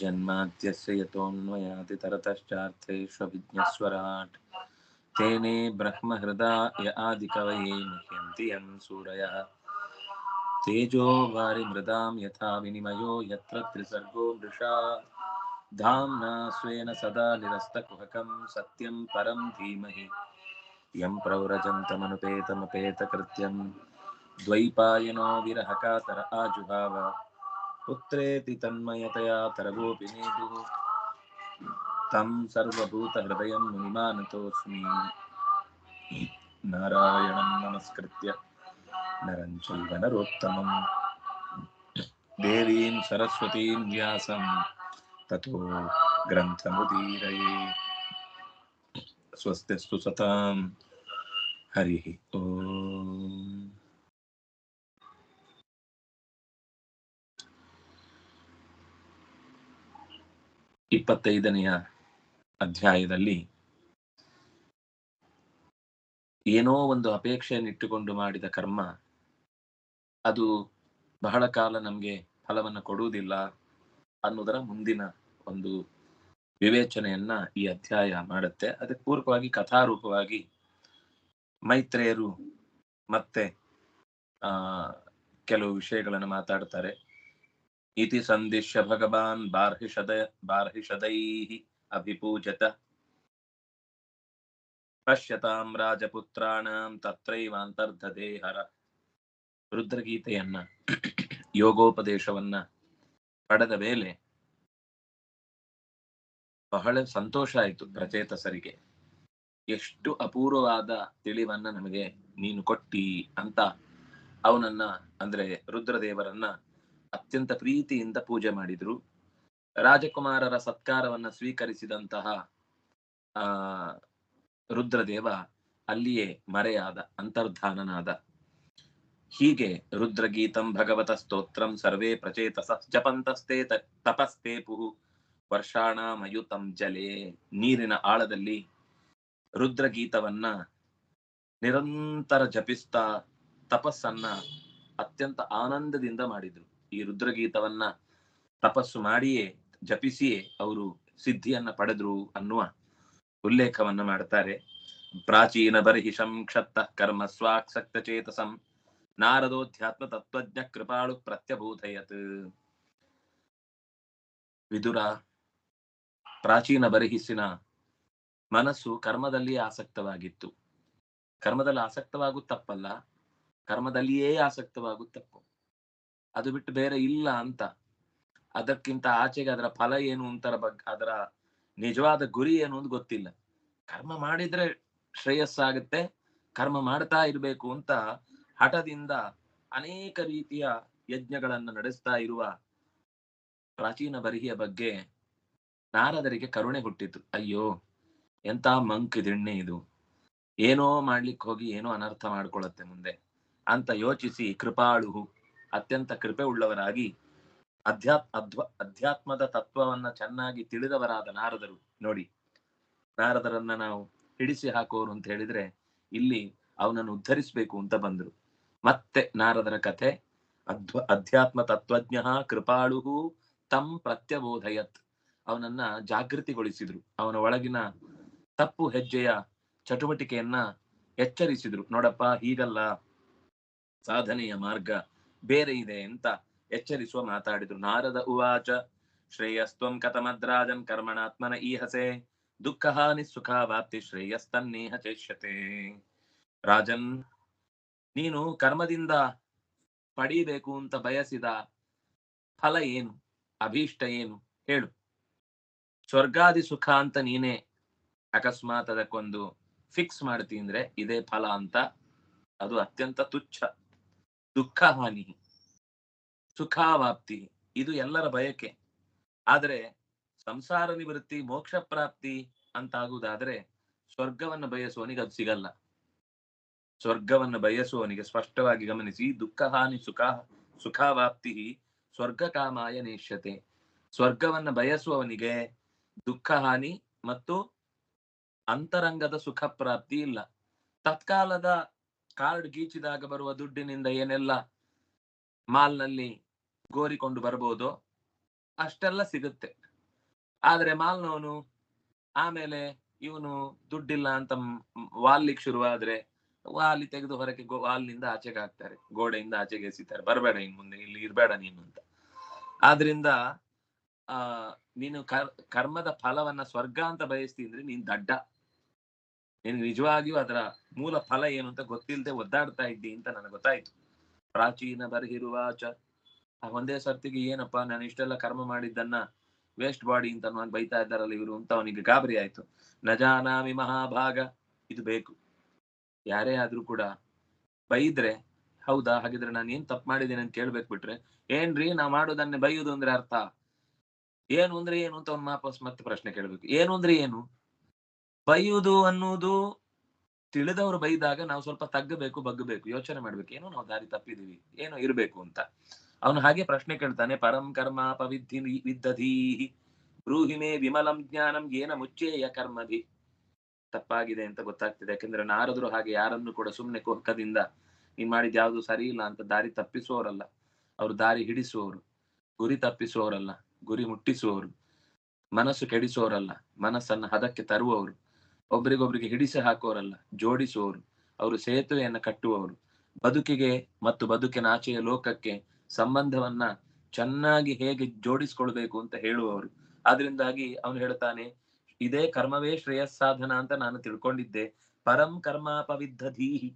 जन्माद्यस्य यतोऽन्वयाति तरतश्चार्थेष्वभिज्ञस्वराट् तेने ब्रह्महृदाय आदिकवये मुह्यन्ति यं सूरयः तेजो वारिमृदां यथा विनिमयो यत्र त्रिसर्गो मृषा धाम्ना स्वेन सदा निरस्तकुहकं सत्यं परं धीमहि यं प्रव्रजन्तमनुपेतमपेतकृत्यं द्वैपायनो विरहकातर आजुहाव पुत्रेति तन्मयतया तरगोपिनेदुः तं सर्वभूतहृदयं मुनिमानतोऽस्मि नारायणं नमस्कृत्य नरं चैव नरोत्तमं देवीं सरस्वतीं व्यासं ततो ग्रन्थमुदीरये स्वस्तिस्तु सतां हरिः ओम्. 25ನೇ ಅಧ್ಯಾಯದಲ್ಲಿ ಏನೋ ಒಂದು ಅಪೇಕ್ಷೆಯನ್ನಿಟ್ಟುಕೊಂಡು ಮಾಡಿದ ಕರ್ಮ ಅದು ಬಹಳ ಕಾಲ ನಮಗೆ ಫಲವನ್ನು ಕೊಡುವುದಿಲ್ಲ ಅನ್ನೋದರ ಮುಂದಿನ ಒಂದು ವಿವೇಚನೆಯನ್ನ ಈ ಅಧ್ಯಾಯ ಮಾಡುತ್ತೆ. ಅದಕ್ಕೆ ಪೂರ್ವಕವಾಗಿ ಕಥಾರೂಪವಾಗಿ ಮೈತ್ರೇಯರು ಮತ್ತೆ ಕೆಲವು ವಿಷಯಗಳನ್ನು ಮಾತಾಡ್ತಾರೆ. ಇತಿ ಸಂದಿಶ್ಯ ಭಗವಾನ್ ಬಾರ್ಹಿಷದೈಃ ಅಭಿಪೂಜತ ಪಶ್ಯತಾಂ ರಾಜಪುತ್ರಾಣಾಂ ತತ್ರೈವಾಂತರ್ಧತೆ ಹರ. ರುದ್ರಗೀತೆಯನ್ನ ಯೋಗೋಪದೇಶವನ್ನ ಪಡೆದ ಮೇಲೆ ಬಹಳ ಸಂತೋಷ ಆಯಿತು ಪ್ರಚೇತಸರಿಗೆ. ಎಷ್ಟು ಅಪೂರ್ವವಾದ ತಿಳಿವನ್ನ ನಮಗೆ ನೀನು ಕೊಟ್ಟಿ ಅಂತ ಅವನನ್ನ ಅಂದ್ರೆ ರುದ್ರದೇವರನ್ನ ಅತ್ಯಂತ ಪ್ರೀತಿಯಿಂದ ಪೂಜೆ ಮಾಡಿದ್ರು. ರಾಜಕುಮಾರರ ಸತ್ಕಾರವನ್ನ ಸ್ವೀಕರಿಸಿದಂತಹ ರುದ್ರದೇವ ಅಲ್ಲಿಯೇ ಮರೆಯಾದ, ಅಂತರ್ಧಾನನಾದ. ಹೀಗೆ ರುದ್ರಗೀತಂ ಭಗವತ ಸ್ತೋತ್ರಂ ಸರ್ವೇ ಪ್ರಚೇತಸ ಜಪಂತಸ್ತೆ ತಪಸ್ತೆ ಪುಹು ವರ್ಷಾಣಾಮಯುತಂ ಜಲೇ. ನೀರಿನ ಆಳದಲ್ಲಿ ರುದ್ರಗೀತವನ್ನ ನಿರಂತರ ಜಪಿಸ್ತಾ ತಪಸ್ಸನ್ನ ಅತ್ಯಂತ ಆನಂದದಿಂದ ಮಾಡಿದ್ರು. ಈ ರುದ್ರಗೀತವನ್ನ ತಪಸ್ಸು ಮಾಡಿಯೇ ಜಪಿಸಿಯೇ ಅವರು ಸಿದ್ಧಿಯನ್ನ ಪಡೆದ್ರು ಅನ್ನುವ ಉಲ್ಲೇಖವನ್ನ ಮಾಡ್ತಾರೆ. ಪ್ರಾಚೀನ ಬರ್ಹಿಷಂ ಕ್ಷತ್ತ ಕರ್ಮ ಸ್ವಾಕ್ಸಕ್ತ ಚೇತಸಂ ನಾರದೋಧ್ಯಾತ್ಮ ತತ್ವಜ್ಞ ಕೃಪಾಳು ಪ್ರತ್ಯಭೂತಯತ್. ವಿದುರ, ಪ್ರಾಚೀನ ಬರ್ಹಿಸಿನ ಮನಸ್ಸು ಕರ್ಮದಲ್ಲಿ ಆಸಕ್ತವಾಗಿತ್ತು. ಕರ್ಮದಲ್ಲಿ ಆಸಕ್ತವಾಗುವುದು ತಪ್ಪಲ್ಲ, ಕರ್ಮದಲ್ಲಿಯೇ ಆಸಕ್ತವಾಗುವುದು ತಪ್ಪು. ಅದು ಬಿಟ್ಟು ಬೇರೆ ಇಲ್ಲ ಅಂತ. ಅದಕ್ಕಿಂತ ಆಚೆಗೆ ಅದರ ಫಲ ಏನು ಅಂತರ ಬಗ್ಗೆ, ಅದರ ನಿಜವಾದ ಗುರಿ ಏನು ಅಂತ ಗೊತ್ತಿಲ್ಲ. ಕರ್ಮ ಮಾಡಿದ್ರೆ ಶ್ರೇಯಸ್ಸಾಗುತ್ತೆ, ಕರ್ಮ ಮಾಡ್ತಾ ಇರಬೇಕು ಅಂತ ಹಠದಿಂದ ಅನೇಕ ರೀತಿಯ ಯಜ್ಞಗಳನ್ನು ನಡೆಸ್ತಾ ಇರುವ ಪ್ರಾಚೀನ ಬರ್ಹಿಯ ಬಗ್ಗೆ ನಾರದರಿಗೆ ಕರುಣೆ ಹುಟ್ಟಿತು. ಅಯ್ಯೋ, ಎಂತ ಮಂಕ್ ದಿಣ್ಣೆ ಇದು, ಏನೋ ಮಾಡ್ಲಿಕ್ಕೆ ಹೋಗಿ ಏನೋ ಅನರ್ಥ ಮಾಡ್ಕೊಳ್ಳತ್ತೆ ಮುಂದೆ ಅಂತ ಯೋಚಿಸಿ ಕೃಪಾಳು, ಅತ್ಯಂತ ಕೃಪೆ ಉಳ್ಳವರಾಗಿ ಅಧ್ಯಾತ್ಮದ ತತ್ವವನ್ನ ಚೆನ್ನಾಗಿ ತಿಳಿದವರಾದ ನಾರದರು. ನೋಡಿ, ನಾರದರನ್ನ ನಾವು ಹಿಡಿಸಿ ಹಾಕೋರು ಅಂತ ಹೇಳಿದ್ರೆ ಇಲ್ಲಿ ಅವನನ್ನು ಉದ್ಧರಿಸಬೇಕು ಅಂತ ಬಂದ್ರು. ಮತ್ತೆ ನಾರದರ ಕಥೆ. ಅಧ್ಯಾತ್ಮ ತತ್ವಜ್ಞ ಕೃಪಾಳು ತಂ ಪ್ರತ್ಯಬೋಧಯತ್. ಅವನನ್ನ ಜಾಗೃತಿಗೊಳಿಸಿದ್ರು, ಅವನ ಒಳಗಿನ ತಪ್ಪು ಹೆಜ್ಜೆಯ ಚಟುವಟಿಕೆಯನ್ನ ಎಚ್ಚರಿಸಿದ್ರು. ನೋಡಪ್ಪ, ಹೀಗಲ್ಲ, ಸಾಧನೆಯ ಮಾರ್ಗ ಬೇರೆ ಇದೆ ಅಂತ ಎಚ್ಚರಿಸುವ ಮಾತಾಡಿದ್ರು. ನಾರದ ಉವಾಚ ಶ್ರೇಯಸ್ತ್ವಂ ಕಥಮದ್ರಾಜನ್ ಕರ್ಮಣಾತ್ಮನ ಈಹಸೆ ದುಃಖ ಹಾನಿ ಸುಖಾವಾಪ್ತಿ ಶ್ರೇಯಸ್ತನ್ನೇಹ ಚೇಷ್ಯತೆ. ರಾಜನ್, ನೀನು ಕರ್ಮದಿಂದ ಪಡೀಬೇಕು ಅಂತ ಬಯಸಿದ ಫಲ ಏನು, ಅಭೀಷ್ಟ ಏನು ಹೇಳು. ಸ್ವರ್ಗಾದಿ ಸುಖ ಅಂತ ನೀನೇ ಅಕಸ್ಮಾತ್ ಅದಕ್ಕೊಂದು ಫಿಕ್ಸ್ ಮಾಡ್ತೀಂದ್ರೆ ಇದೇ ಫಲ ಅಂತ, ಅದು ಅತ್ಯಂತ ತುಚ್ಛ. ದುಃಖ ಹಾನಿ ಸುಖಾವಾಪ್ತಿ, ಇದು ಎಲ್ಲರ ಬಯಕೆ. ಆದರೆ ಸಂಸಾರ ನಿವೃತ್ತಿ, ಮೋಕ್ಷ ಪ್ರಾಪ್ತಿ ಅಂತಾಗುವುದಾದ್ರೆ ಸ್ವರ್ಗವನ್ನು ಬಯಸುವವನಿಗೆ ಅದು ಸಿಗಲ್ಲ. ಸ್ವರ್ಗವನ್ನು ಬಯಸುವವನಿಗೆ ಸ್ಪಷ್ಟವಾಗಿ ಗಮನಿಸಿ, ದುಃಖ ಹಾನಿ ಸುಖಾವಾಪ್ತಿ ಸ್ವರ್ಗ ಕಾಮಾಯ ನೇಷ್ಯತೆ. ಸ್ವರ್ಗವನ್ನು ಬಯಸುವವನಿಗೆ ದುಃಖ ಹಾನಿ ಮತ್ತು ಅಂತರಂಗದ ಸುಖ ಪ್ರಾಪ್ತಿ ಇಲ್ಲ. ತತ್ಕಾಲದ ಕಾರ್ಡ್ ಗೀಚಿದಾಗ ಬರುವ ದುಡ್ಡಿನಿಂದ ಏನೆಲ್ಲ ಮಾಲ್ನಲ್ಲಿ ಗೋರಿಕೊಂಡು ಬರ್ಬೋದೋ ಅಷ್ಟೆಲ್ಲ ಸಿಗುತ್ತೆ. ಆದ್ರೆ ಮಾಲ್ನವನು ಆಮೇಲೆ ಇವನು ದುಡ್ಡಿಲ್ಲ ಅಂತ ವಾಲಿಕ್ ಶುರುವಾದ್ರೆ ವಾಲಿ ತೆಗೆದು ಹೊರಗೆ ವಾಲ್ನಿಂದ ಆಚೆಗೆ ಹಾಕ್ತಾರೆ, ಗೋಡೆಯಿಂದ ಆಚೆಗೆ ಎಸಿತಾರೆ, ಬರಬೇಡ ಇನ್ ಮುಂದೆ, ಇಲ್ಲಿ ಇರ್ಬೇಡ ನೀನು ಅಂತ. ಆದ್ರಿಂದ ನೀನು ಕರ್ಮದ ಫಲವನ್ನ ಸ್ವರ್ಗ ಅಂತ ಬಯಸ್ತಿದ್ರೆ ನೀನ್ ದಡ್ಡ. ನೀನು ನಿಜವಾಗಿಯೂ ಅದರ ಮೂಲ ಫಲ ಏನು ಅಂತ ಗೊತ್ತಿಲ್ಲದೆ ಒದ್ದಾಡ್ತಾ ಇದ್ದಿ ಅಂತ ನನಗೆ ಗೊತ್ತಾಯ್ತು. ಪ್ರಾಚೀನ ಬರ್ಹಿರುವಾಚ. ಒಂದೇ ಸರ್ತಿಗೆ ಏನಪ್ಪಾ ನಾನು ಇಷ್ಟೆಲ್ಲ ಕರ್ಮ ಮಾಡಿದ್ದನ್ನ ವೇಸ್ಟ್ ಬಾಡಿ ಅಂತ ಬೈತಾ ಇದ್ದಾರಲ್ಲ ಇವರು ಅಂತ ಅವನಿಗೆ ಗಾಬರಿ ಆಯ್ತು. ನಜಾನಾಮಿ ಮಹಾಭಾಗ. ಇದು ಬೇಕು. ಯಾರೇ ಆದ್ರೂ ಕೂಡ ಬೈದ್ರೆ ಹೌದಾ ಹಾಗಿದ್ರೆ ನಾನು ಏನ್ ತಪ್ಪು ಮಾಡಿದ್ದೇನೆ ಅಂತ ಕೇಳ್ಬೇಕು, ಬಿಟ್ರೆ ಏನ್ರಿ ನಾವ್ ಮಾಡೋದನ್ನೇ ಬೈಯುದು ಅಂದ್ರೆ ಅರ್ಥ ಏನು ಅಂದ್ರೆ ಏನು ಅಂತ ಅವ್ನು ವಾಪಸ್ ಮತ್ತೆ ಪ್ರಶ್ನೆ ಕೇಳ್ಬೇಕು. ಏನು ಅಂದ್ರೆ ಏನು? ಬೈಯುವುದು ಅನ್ನುವುದು ತಿಳಿದವರು ಬೈದಾಗ ನಾವು ಸ್ವಲ್ಪ ತಗ್ಗಬೇಕು, ಬಗ್ಗಬೇಕು, ಯೋಚನೆ ಮಾಡ್ಬೇಕು, ಏನೋ ನಾವು ದಾರಿ ತಪ್ಪಿದೀವಿ, ಏನೋ ಇರ್ಬೇಕು ಅಂತ. ಅವನು ಹಾಗೆ ಪ್ರಶ್ನೆ ಕೇಳ್ತಾನೆ. ಪರಂ ಕರ್ಮ ಪವಿದ್ಧಿ ವಿದ್ಧಧೀಹಿ ಬ್ರೂಹಿಮೆ ವಿಮಲಂ ಜ್ಞಾನಂ ಏನ ಮುಚ್ಚೇಯ ಕರ್ಮಧಿ. ತಪ್ಪಾಗಿದೆ ಅಂತ ಗೊತ್ತಾಗ್ತಿದೆ. ಯಾಕಂದ್ರೆ ನಾರದರು ಹಾಗೆ ಯಾರನ್ನು ಕೂಡ ಸುಮ್ನೆ ಕೊಕ್ಕದಿಂದ ನೀನ್ ಮಾಡಿದ್ ಯಾವ್ದು ಸರಿ ಇಲ್ಲ ಅಂತ ದಾರಿ ತಪ್ಪಿಸುವವರಲ್ಲ. ಅವ್ರು ದಾರಿ ಹಿಡಿಸುವವರು. ಗುರಿ ತಪ್ಪಿಸುವವರಲ್ಲ, ಗುರಿ ಮುಟ್ಟಿಸುವವರು. ಮನಸ್ಸು ಕೆಡಿಸುವವರಲ್ಲ, ಮನಸ್ಸನ್ನ ಹದಕ್ಕೆ ತರುವವರು. ಒಬ್ರಿಗೊಬ್ರಿಗೆ ಹಿಡಿಸಿ ಹಾಕುವವರಲ್ಲ, ಜೋಡಿಸುವವರು. ಅವರು ಸೇತುವೆಯನ್ನ ಕಟ್ಟುವವರು. ಬದುಕಿಗೆ ಮತ್ತು ಬದುಕಿನ ಆಚೆಯ ಲೋಕಕ್ಕೆ ಸಂಬಂಧವನ್ನ ಚೆನ್ನಾಗಿ ಹೇಗೆ ಜೋಡಿಸ್ಕೊಳ್ಬೇಕು ಅಂತ ಹೇಳುವವರು. ಆದ್ರಿಂದಾಗಿ ಅವನು ಹೇಳ್ತಾನೆ, ಇದೇ ಕರ್ಮವೇ ಶ್ರೇಯಸ್ಸಾಧನ ಅಂತ ನಾನು ತಿಳ್ಕೊಂಡಿದ್ದೆ. ಪರಂ ಕರ್ಮಾಪವಿದ್ಧಧೀಹಿ.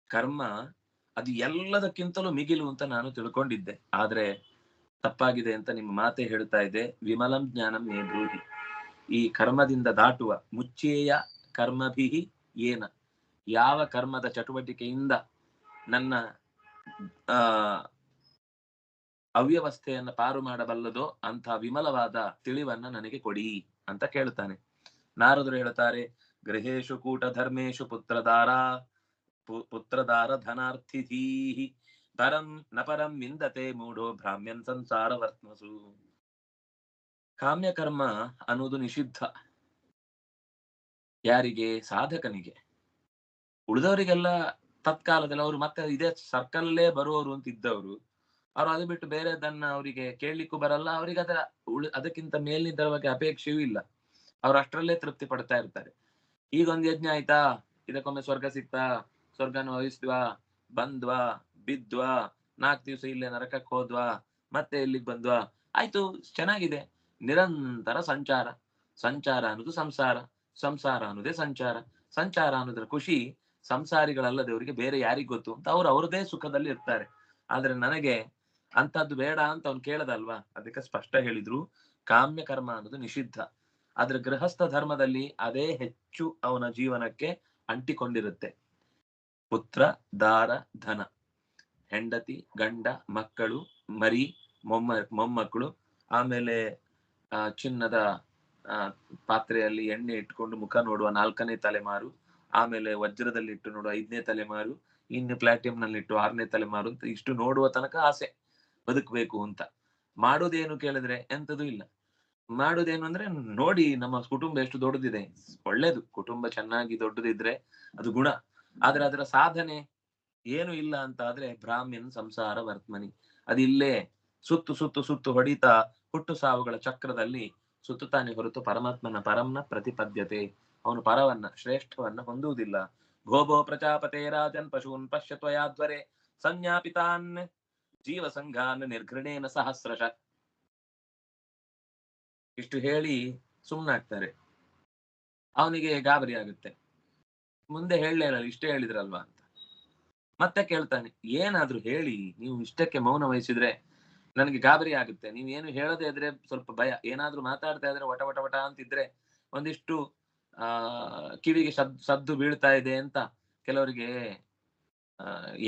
ಕರ್ಮ ಅದು ಎಲ್ಲದಕ್ಕಿಂತಲೂ ಮಿಗಿಲು ಅಂತ ನಾನು ತಿಳ್ಕೊಂಡಿದ್ದೆ. ಆದ್ರೆ ತಪ್ಪಾಗಿದೆ ಅಂತ ನಿಮ್ಮ ಮಾತೆ ಹೇಳ್ತಾ ಇದೆ. ವಿಮಲಂ ಜ್ಞಾನಂ ಮೇ ಬ್ರೂಹಿ. ಈ ಕರ್ಮದಿಂದ ದಾಟುವ ಮುಚ್ಚೇಯ ಕರ್ಮಭಿಹಿ ಏನ, ಯಾವ ಕರ್ಮದ ಚಟುವಟಿಕೆಯಿಂದ ನನ್ನ ಅವ್ಯವಸ್ಥೆಯನ್ನ ಪಾರು ಮಾಡಬಲ್ಲದೋ ಅಂತ ವಿಮಲವಾದ ತಿಳಿವನ್ನ ನನಗೆ ಕೊಡಿ ಅಂತ ಕೇಳ್ತಾನೆ. ನಾರದರು ಹೇಳ್ತಾರೆ, ಗೃಹೇಶು ಕೂಟ ಧರ್ಮೇಶು ಪುತ್ರದಾರ ಧನಾರ್ಥಿಧೀಹಿ ಪರಂ ನ ಪರಂ ವಿಂದತೆ ಮೂಢೋ ಭ್ರಾಮ್ಯನ್ ಸಂಸಾರ ವರ್ತ್ಮಸು. ಕಾಮ್ಯಕರ್ಮ ಅನ್ನೋದು ನಿಷಿದ್ಧ. ಯಾರಿಗೆ? ಸಾಧಕನಿಗೆ. ಉಳಿದವರಿಗೆಲ್ಲ ತತ್ಕಾಲದಲ್ಲಿ ಅವರು ಮತ್ತೆ ಇದೇ ಸರ್ಕಲ್ಲೇ ಬರುವವರು ಅಂತ ಇದ್ದವರು, ಅವ್ರು ಅದು ಬಿಟ್ಟು ಬೇರೆದನ್ನ ಅವರಿಗೆ ಕೇಳಲಿಕ್ಕೂ ಬರಲ್ಲ. ಅವರಿಗೆ ಅದಕ್ಕಿಂತ ಮೇಲಿದ್ದರ ಬಗ್ಗೆ ಅಪೇಕ್ಷೆಯೂ ಇಲ್ಲ. ಅವ್ರು ಅಷ್ಟರಲ್ಲೇ ತೃಪ್ತಿ ಪಡ್ತಾ ಇರ್ತಾರೆ. ಈಗೊಂದು ಯಜ್ಞ ಆಯ್ತಾ, ಇದಕ್ಕೊಮ್ಮೆ ಸ್ವರ್ಗ ಸಿಕ್ತಾ, ಸ್ವರ್ಗನ ವಹಿಸಿದ್ವಾ, ಬಂದ್ವಾ, ಬಿದ್ವಾ, 4 ದಿವಸ ಇಲ್ಲೇ ನರಕಕ್ಕೆ ಹೋದ್ವಾ, ಮತ್ತೆ ಇಲ್ಲಿಗೆ ಬಂದ್ವಾ, ಆಯ್ತು ಚೆನ್ನಾಗಿದೆ. ನಿರಂತರ ಸಂಚಾರ. ಸಂಚಾರ ಅನ್ನೋದು ಸಂಸಾರ, ಸಂಸಾರ ಅನ್ನೋದೇ ಸಂಚಾರ. ಸಂಚಾರ ಅನ್ನೋದ್ರ ಖುಷಿ ಸಂಸಾರಿಗಳಲ್ಲದವರಿಗೆ ಬೇರೆ ಯಾರಿಗ್ ಗೊತ್ತು ಅಂತ ಅವ್ರು ಅವ್ರದೇ ಸುಖದಲ್ಲಿ ಇರ್ತಾರೆ. ಆದ್ರೆ ನನಗೆ ಅಂತದ್ದು ಬೇಡ ಅಂತ ಅವ್ನು ಕೇಳದಲ್ವಾ, ಅದಕ್ಕೆ ಸ್ಪಷ್ಟ ಹೇಳಿದ್ರು ಕಾಮ್ಯ ಕರ್ಮ ಅನ್ನೋದು ನಿಷಿದ್ಧ. ಆದ್ರೆ ಗೃಹಸ್ಥ ಧರ್ಮದಲ್ಲಿ ಅದೇ ಹೆಚ್ಚು ಅವನ ಜೀವನಕ್ಕೆ ಅಂಟಿಕೊಂಡಿರುತ್ತೆ. ಪುತ್ರ ದಾರ ಧನ, ಹೆಂಡತಿ ಗಂಡ ಮಕ್ಕಳು ಮರಿ ಮೊಮ್ಮಕ್ಕಳು, ಆಮೇಲೆ ಚಿನ್ನದ ಪಾತ್ರೆಯಲ್ಲಿ ಎಣ್ಣೆ ಇಟ್ಕೊಂಡು ಮುಖ ನೋಡುವ 4ನೇ ತಲೆಮಾರು, ಆಮೇಲೆ ವಜ್ರದಲ್ಲಿ ಇಟ್ಟು ನೋಡುವ 5ನೇ ತಲೆಮಾರು, ಇನ್ನು ಪ್ಲಾಟಿನಂ ನಲ್ಲಿ ಇಟ್ಟು 6ನೇ ತಲೆಮಾರು ಅಂತ ಇಷ್ಟು ನೋಡುವ ತನಕ ಆಸೆ ಬದುಕಬೇಕು ಅಂತ. ಮಾಡೋದೇನು ಕೇಳಿದ್ರೆ ಎಂತದೂ ಇಲ್ಲ. ಮಾಡೋದೇನು ಅಂದ್ರೆ ನೋಡಿ ನಮ್ಮ ಕುಟುಂಬ ಎಷ್ಟು ದೊಡ್ಡದಿದೆ, ಒಳ್ಳೇದು. ಕುಟುಂಬ ಚೆನ್ನಾಗಿ ದೊಡ್ಡದಿದ್ರೆ ಅದು ಗುಣ. ಆದ್ರೆ ಅದರ ಸಾಧನೆ ಏನು ಇಲ್ಲ ಅಂತ ಆದ್ರೆ ಬ್ರಾಹ್ಮ್ಯನ್ ಸಂಸಾರ ವರ್ತಮನಿ. ಅದಿಲ್ಲೇ ಸುತ್ತು ಸುತ್ತು ಸುತ್ತು ಹೊಡಿತಾ ಹುಟ್ಟು ಸಾವುಗಳ ಚಕ್ರದಲ್ಲಿ ಸುತ್ತುತ್ತಾನೆ ಹೊರತು ಪರಮಾತ್ಮನ ಪರಂನ ಪ್ರತಿಪದ್ಯತೆ, ಅವನು ಪರವನ್ನ ಶ್ರೇಷ್ಠವನ್ನ ಹೊಂದುವುದಿಲ್ಲ. ಭೋಭೋ ಪ್ರಜಾಪತೆ ರಾಜನ್ ಪಶೂನ್ ಪಶ್ಯತ್ವಯಾಧ್ವರೆ ಸಂಜ್ಞಾಪಿತಾನ್ ಜೀವ ಸಂಘಾನ್ ನಿರ್ಘೃಣೇನ ಸಹಸ್ರಶ. ಇಷ್ಟು ಹೇಳಿ ಸುಮ್ನಾಗ್ತಾರೆ. ಅವನಿಗೆ ಗಾಬರಿ ಆಗುತ್ತೆ. ಮುಂದೆ ಹೇಳಲಿಲ್ಲ, ಇಷ್ಟೇ ಹೇಳಿದ್ರಲ್ವಾ ಅಂತ ಮತ್ತೆ ಕೇಳ್ತಾನೆ. ಏನಾದ್ರೂ ಹೇಳಿ, ನೀವು ಇಷ್ಟಕ್ಕೆ ಮೌನ ವಹಿಸಿದ್ರೆ ನನಗೆ ಗಾಬರಿ ಆಗುತ್ತೆ. ನೀವು ಏನು ಹೇಳದೇ ಇದ್ರೆ ಸ್ವಲ್ಪ ಭಯ. ಏನಾದ್ರೂ ಮಾತಾಡ್ತಾ ಇದ್ರೆ ವಟ ವಟ ವಟ ಅಂತಿದ್ರೆ ಒಂದಿಷ್ಟು ಕಿವಿಗೆ ಸದ್ದು ಬೀಳ್ತಾ ಇದೆ ಅಂತ. ಕೆಲವರಿಗೆ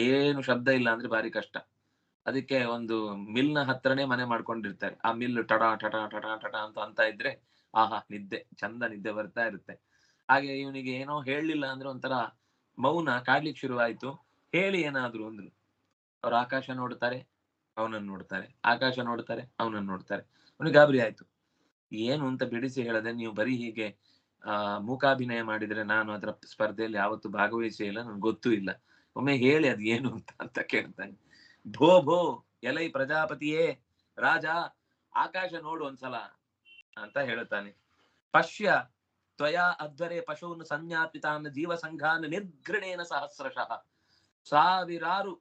ಏನು ಶಬ್ದ ಇಲ್ಲ ಅಂದ್ರೆ ಭಾರಿ ಕಷ್ಟ. ಅದಕ್ಕೆ ಒಂದು ಮಿಲ್ನ ಹತ್ರನೇ ಮನೆ ಮಾಡ್ಕೊಂಡಿರ್ತಾರೆ. ಆ ಮಿಲ್ ಟಟ ಟಟ ಟಟ ಟಟ ಅಂತ ಇದ್ರೆ ಆಹಾ ನಿದ್ದೆ, ಚಂದ ನಿದ್ದೆ ಬರ್ತಾ ಇರುತ್ತೆ. ಹಾಗೆ ಇವನಿಗೆ ಏನೋ ಹೇಳಲಿಲ್ಲ ಅಂದ್ರೆ ಒಂಥರ ಮೌನ ಕಾಡ್ಲಿಕ್ಕೆ ಶುರುವಾಯ್ತು. ಹೇಳಿ ಏನಾದ್ರು ಅಂದ್ರು. ಅವ್ರು ಆಕಾಶ ನೋಡ್ತಾರೆ, ಅವನನ್ನು ನೋಡ್ತಾರೆ, ಆಕಾಶ ನೋಡ್ತಾರೆ, ಅವನನ್ನು ನೋಡ್ತಾರೆ. ಅವನಿಗೆ ಗಾಬರಿ ಆಯ್ತು. ಏನು ಅಂತ ಬಿಡಿಸಿ ಹೇಳದೆ, ನೀವು ಬರೀ ಹೀಗೆ ಮೂಕಾಭಿನಯ ಮಾಡಿದ್ರೆ ನಾನು ಅದರ ಸ್ಪರ್ಧೆಯಲ್ಲಿ ಯಾವತ್ತು ಭಾಗವಹಿಸೇ ಇಲ್ಲ, ನನ್ಗೆ ಗೊತ್ತೂ ಇಲ್ಲ. ಒಮ್ಮೆ ಹೇಳಿ ಅದು ಏನು ಅಂತ ಕೇಳ್ತಾನೆ. ಭೋ ಭೋ ಎಲೈ ಪ್ರಜಾಪತಿಯೇ ರಾಜ, ಆಕಾಶ ನೋಡು ಒಂದ್ಸಲ ಅಂತ ಹೇಳ್ತಾನೆ. ಪಶ್ಯ ತ್ವಯಾ ಅಧ್ವರೆ ಪಶೂನ್ ಸಂಜ್ಞಾಪಿತಾನ್ ಜೀವ ಸಂಘಾನ್ ನಿರ್ಘೃಣೇನ ಸಹಸ್ರಶಃ. ಸಾವಿರಾರು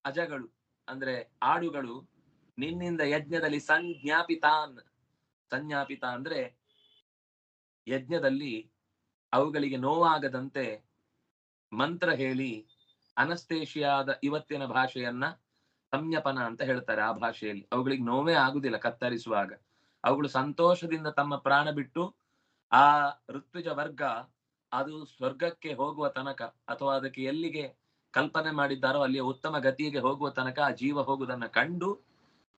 ಅಜಗಳು ಅಂದ್ರೆ ಆಡುಗಳು ನಿನ್ನಿಂದ ಯಜ್ಞದಲ್ಲಿ ಸಂಜ್ಞಾಪಿತಾನ್. ಸಂಜ್ಞಾಪಿತ ಅಂದ್ರೆ ಯಜ್ಞದಲ್ಲಿ ಅವುಗಳಿಗೆ ನೋವಾಗದಂತೆ ಮಂತ್ರ ಹೇಳಿ ಅನಸ್ತೇಷಿಯಾದ ಇವತ್ತಿನ ಭಾಷೆಯನ್ನ ಸಂಜ್ಞಪನ ಅಂತ ಹೇಳ್ತಾರೆ. ಆ ಭಾಷೆಯಲ್ಲಿ ಅವುಗಳಿಗೆ ನೋವೇ ಆಗುದಿಲ್ಲ ಕತ್ತರಿಸುವಾಗ. ಅವುಗಳು ಸಂತೋಷದಿಂದ ತಮ್ಮ ಪ್ರಾಣ ಬಿಟ್ಟು ಆ ಋತ್ವಿಜ ವರ್ಗ ಅದು ಸ್ವರ್ಗಕ್ಕೆ ಹೋಗುವ ತನಕ ಅಥವಾ ಅದಕ್ಕೆ ಎಲ್ಲಿಗೆ ಕಲ್ಪನೆ ಮಾಡಿದ್ದಾರೋ ಅಲ್ಲಿಯ ಉತ್ತಮ ಗತಿಗೆ ಹೋಗುವ ತನಕ ಆ ಜೀವ ಹೋಗುವುದನ್ನ ಕಂಡು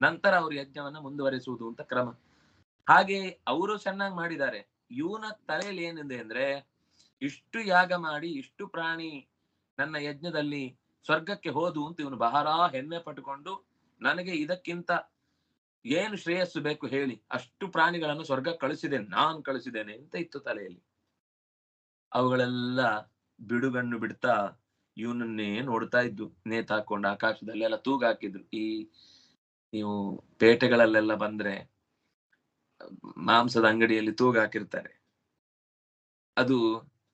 ನಂತರ ಅವರು ಯಜ್ಞವನ್ನ ಮುಂದುವರಿಸುವುದು ಅಂತ ಕ್ರಮ. ಹಾಗೆ ಅವರು ಚೆನ್ನಾಗಿ ಮಾಡಿದ್ದಾರೆ. ಇವನ ತಲೆಯಲ್ಲಿ ಏನಿದೆ ಅಂದ್ರೆ, ಇಷ್ಟು ಯಾಗ ಮಾಡಿ ಇಷ್ಟು ಪ್ರಾಣಿ ನನ್ನ ಯಜ್ಞದಲ್ಲಿ ಸ್ವರ್ಗಕ್ಕೆ ಹೋದು ಅಂತ ಇವನು ಬಹಳ ಹೆಮ್ಮೆ ಪಟ್ಟುಕೊಂಡು, ನನಗೆ ಇದಕ್ಕಿಂತ ಏನು ಶ್ರೇಯಸ್ಸು ಬೇಕು ಹೇಳಿ, ಅಷ್ಟು ಪ್ರಾಣಿಗಳನ್ನು ಸ್ವರ್ಗ ಕಳಿಸಿದ್ದೇನೆ, ನಾನ್ ಕಳಿಸಿದ್ದೇನೆ ಅಂತ ಇತ್ತು ತಲೆಯಲ್ಲಿ. ಅವುಗಳೆಲ್ಲ ಬಿಡುಗಣ್ಣು ಬಿಡ್ತಾ ಇವನನ್ನೇ ನೋಡ್ತಾ ಇದ್ದು. ನೇತಾಕೊಂಡು ಆಕಾಶದಲ್ಲಿ ಎಲ್ಲ ತೂಗಾಕಿದ್ರು. ನೀವು ಪೇಟೆಗಳಲ್ಲೆಲ್ಲ ಬಂದ್ರೆ ಮಾಂಸದ ಅಂಗಡಿಯಲ್ಲಿ ತೂಗು ಹಾಕಿರ್ತಾರೆ, ಅದು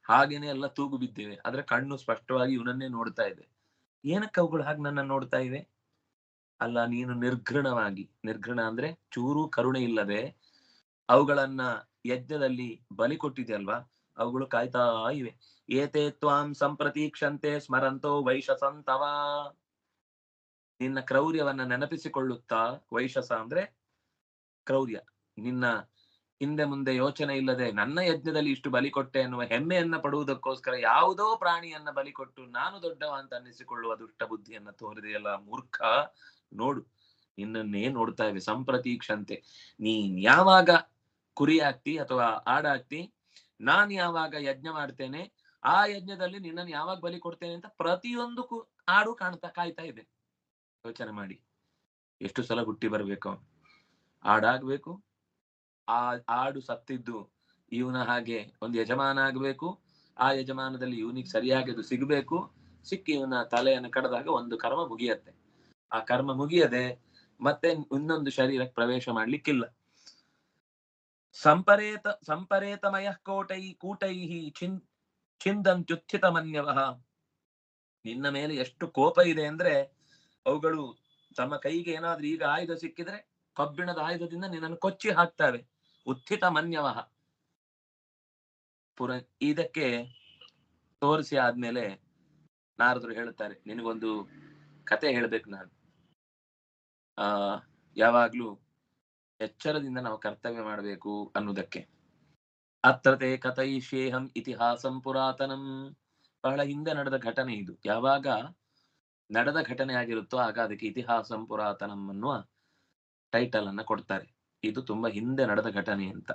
ಹಾಗೇನೆ ಎಲ್ಲ ತೂಗು ಬಿದ್ದಿವೆ. ಆದ್ರೆ ಕಣ್ಣು ಸ್ಪಷ್ಟವಾಗಿ ಇವನನ್ನೇ ನೋಡ್ತಾ ಇದೆ. ಏನಕ್ಕೆ ಅವುಗಳು ಹಾಗೆ ನನ್ನ ನೋಡ್ತಾ ಇವೆ? ಅಲ್ಲ, ನೀನು ನಿರ್ಘೃಣವಾಗಿ, ನಿರ್ಘೃಣ ಅಂದ್ರೆ ಚೂರು ಕರುಣೆ ಇಲ್ಲದೆ ಅವುಗಳನ್ನ ಯಜ್ಞದಲ್ಲಿ ಬಲಿ ಕೊಟ್ಟಿದೆಯಲ್ವಾ, ಅವುಗಳು ಕಾಯ್ತಾ ಇವೆ. ಏತೆ ತ್ವಾಂ ಸಂಪ್ರತೀಕ್ಷಂತೆ ಸ್ಮರಂತೋ ವೈಶಸಂತವ. ನಿನ್ನ ಕ್ರೌರ್ಯವನ್ನ ನೆನಪಿಸಿಕೊಳ್ಳುತ್ತಾ, ವೈಶಸ ಅಂದ್ರೆ ಕ್ರೌರ್ಯ, ನಿನ್ನ ಹಿಂದೆ ಮುಂದೆ ಯೋಚನೆ ಇಲ್ಲದೆ ನನ್ನ ಯಜ್ಞದಲ್ಲಿ ಇಷ್ಟು ಬಲಿ ಕೊಟ್ಟೆ ಎನ್ನುವ ಹೆಮ್ಮೆಯನ್ನ ಪಡುವುದಕ್ಕೋಸ್ಕರ ಯಾವುದೋ ಪ್ರಾಣಿಯನ್ನ ಬಲಿ ಕೊಟ್ಟು ನಾನು ದೊಡ್ಡವ ಅಂತ ಅನ್ನಿಸಿಕೊಳ್ಳುವ ದುಷ್ಟ ಬುದ್ಧಿಯನ್ನ ತೋರಿದೆಯಲ್ಲ ಮೂರ್ಖ, ನೋಡು ನಿನ್ನನ್ನೇ ನೋಡ್ತಾ ಇವೆ. ಸಂಪ್ರತೀಕ್ಷಂತೆ, ನೀನ್ ಯಾವಾಗ ಕುರಿ ಆಗ್ತಿ ಅಥವಾ ಆಡಾಗ್ತಿ, ನಾನ್ ಯಾವಾಗ ಯಜ್ಞ ಮಾಡ್ತೇನೆ ಆ ಯಜ್ಞದಲ್ಲಿ ನಿನ್ನನ್ನು ಯಾವಾಗ ಬಲಿ ಕೊಡ್ತೇನೆ ಅಂತ ಪ್ರತಿಯೊಂದು ಆಡು ಕಾಯ್ತಾ ಇದೆ. ಯೋಚನೆ ಮಾಡಿ, ಎಷ್ಟು ಸಲ ಹುಟ್ಟಿ ಬರ್ಬೇಕು, ಆಡಾಗ್ಬೇಕು, ಆ ಆಡು ಸತ್ತಿದ್ದು ಇವನ ಹಾಗೆ ಒಂದು ಯಜಮಾನ ಆಗ್ಬೇಕು, ಆ ಯಜಮಾನದಲ್ಲಿ ಇವನಿಗೆ ಸರಿಯಾಗಿ ಅದು ಸಿಗ್ಬೇಕು, ಸಿಕ್ಕಿ ಇವನ ತಲೆಯನ್ನು ಕಡ್ದಾಗ ಒಂದು ಕರ್ಮ ಮುಗಿಯತ್ತೆ. ಆ ಕರ್ಮ ಮುಗಿಯದೆ ಮತ್ತೆ ಇನ್ನೊಂದು ಶರೀರಕ್ಕೆ ಪ್ರವೇಶ ಮಾಡ್ಲಿಕ್ಕಿಲ್ಲ. ಸಂಪರೇತಮಯ ಕೂಟೈ ಛಿಂದಂತ್ಯುತ್ಥಿತ ಮನ್ಯವಃ. ನಿನ್ನ ಮೇಲೆ ಎಷ್ಟು ಕೋಪ ಇದೆ ಅಂದ್ರೆ, ಅವುಗಳು ತಮ್ಮ ಕೈಗೆ ಏನಾದ್ರೂ ಈಗ ಆಯುಧ ಸಿಕ್ಕಿದ್ರೆ ಕಬ್ಬಿಣದ ಆಯುಧದಿಂದ ನಿನ್ನನ್ನು ಕೊಚ್ಚಿ ಹಾಕ್ತವೆ. ಉತ್ಥಿತ ಮನ್ಯವಃ. ಇದಕ್ಕೆ ತೋರಿಸಿ ಆದ್ಮೇಲೆ ನಾರದರು ಹೇಳುತ್ತಾರೆ, ನಿನಗೊಂದು ಕತೆ ಹೇಳ್ಬೇಕು ನಾನು. ಯಾವಾಗ್ಲೂ ಎಚ್ಚರದಿಂದ ನಾವು ಕರ್ತವ್ಯ ಮಾಡಬೇಕು ಅನ್ನುವುದಕ್ಕೆ. ಅತ್ರತೆ ಕಥಯಿಷ್ಯೇಹಂ ಇತಿಹಾಸಂ ಪುರಾತನಂ. ಬಹಳ ಹಿಂದೆ ನಡೆದ ಘಟನೆ ಇದು. ಯಾವಾಗ ನಡೆದ ಘಟನೆ ಆಗಿರುತ್ತೋ ಆಗ ಅದಕ್ಕೆ ಇತಿಹಾಸಂ ಪುರಾತನಂ ಅನ್ನುವ ಟೈಟಲ್ ಅನ್ನ ಕೊಡ್ತಾರೆ. ಇದು ತುಂಬಾ ಹಿಂದೆ ನಡೆದ ಘಟನೆ ಅಂತ.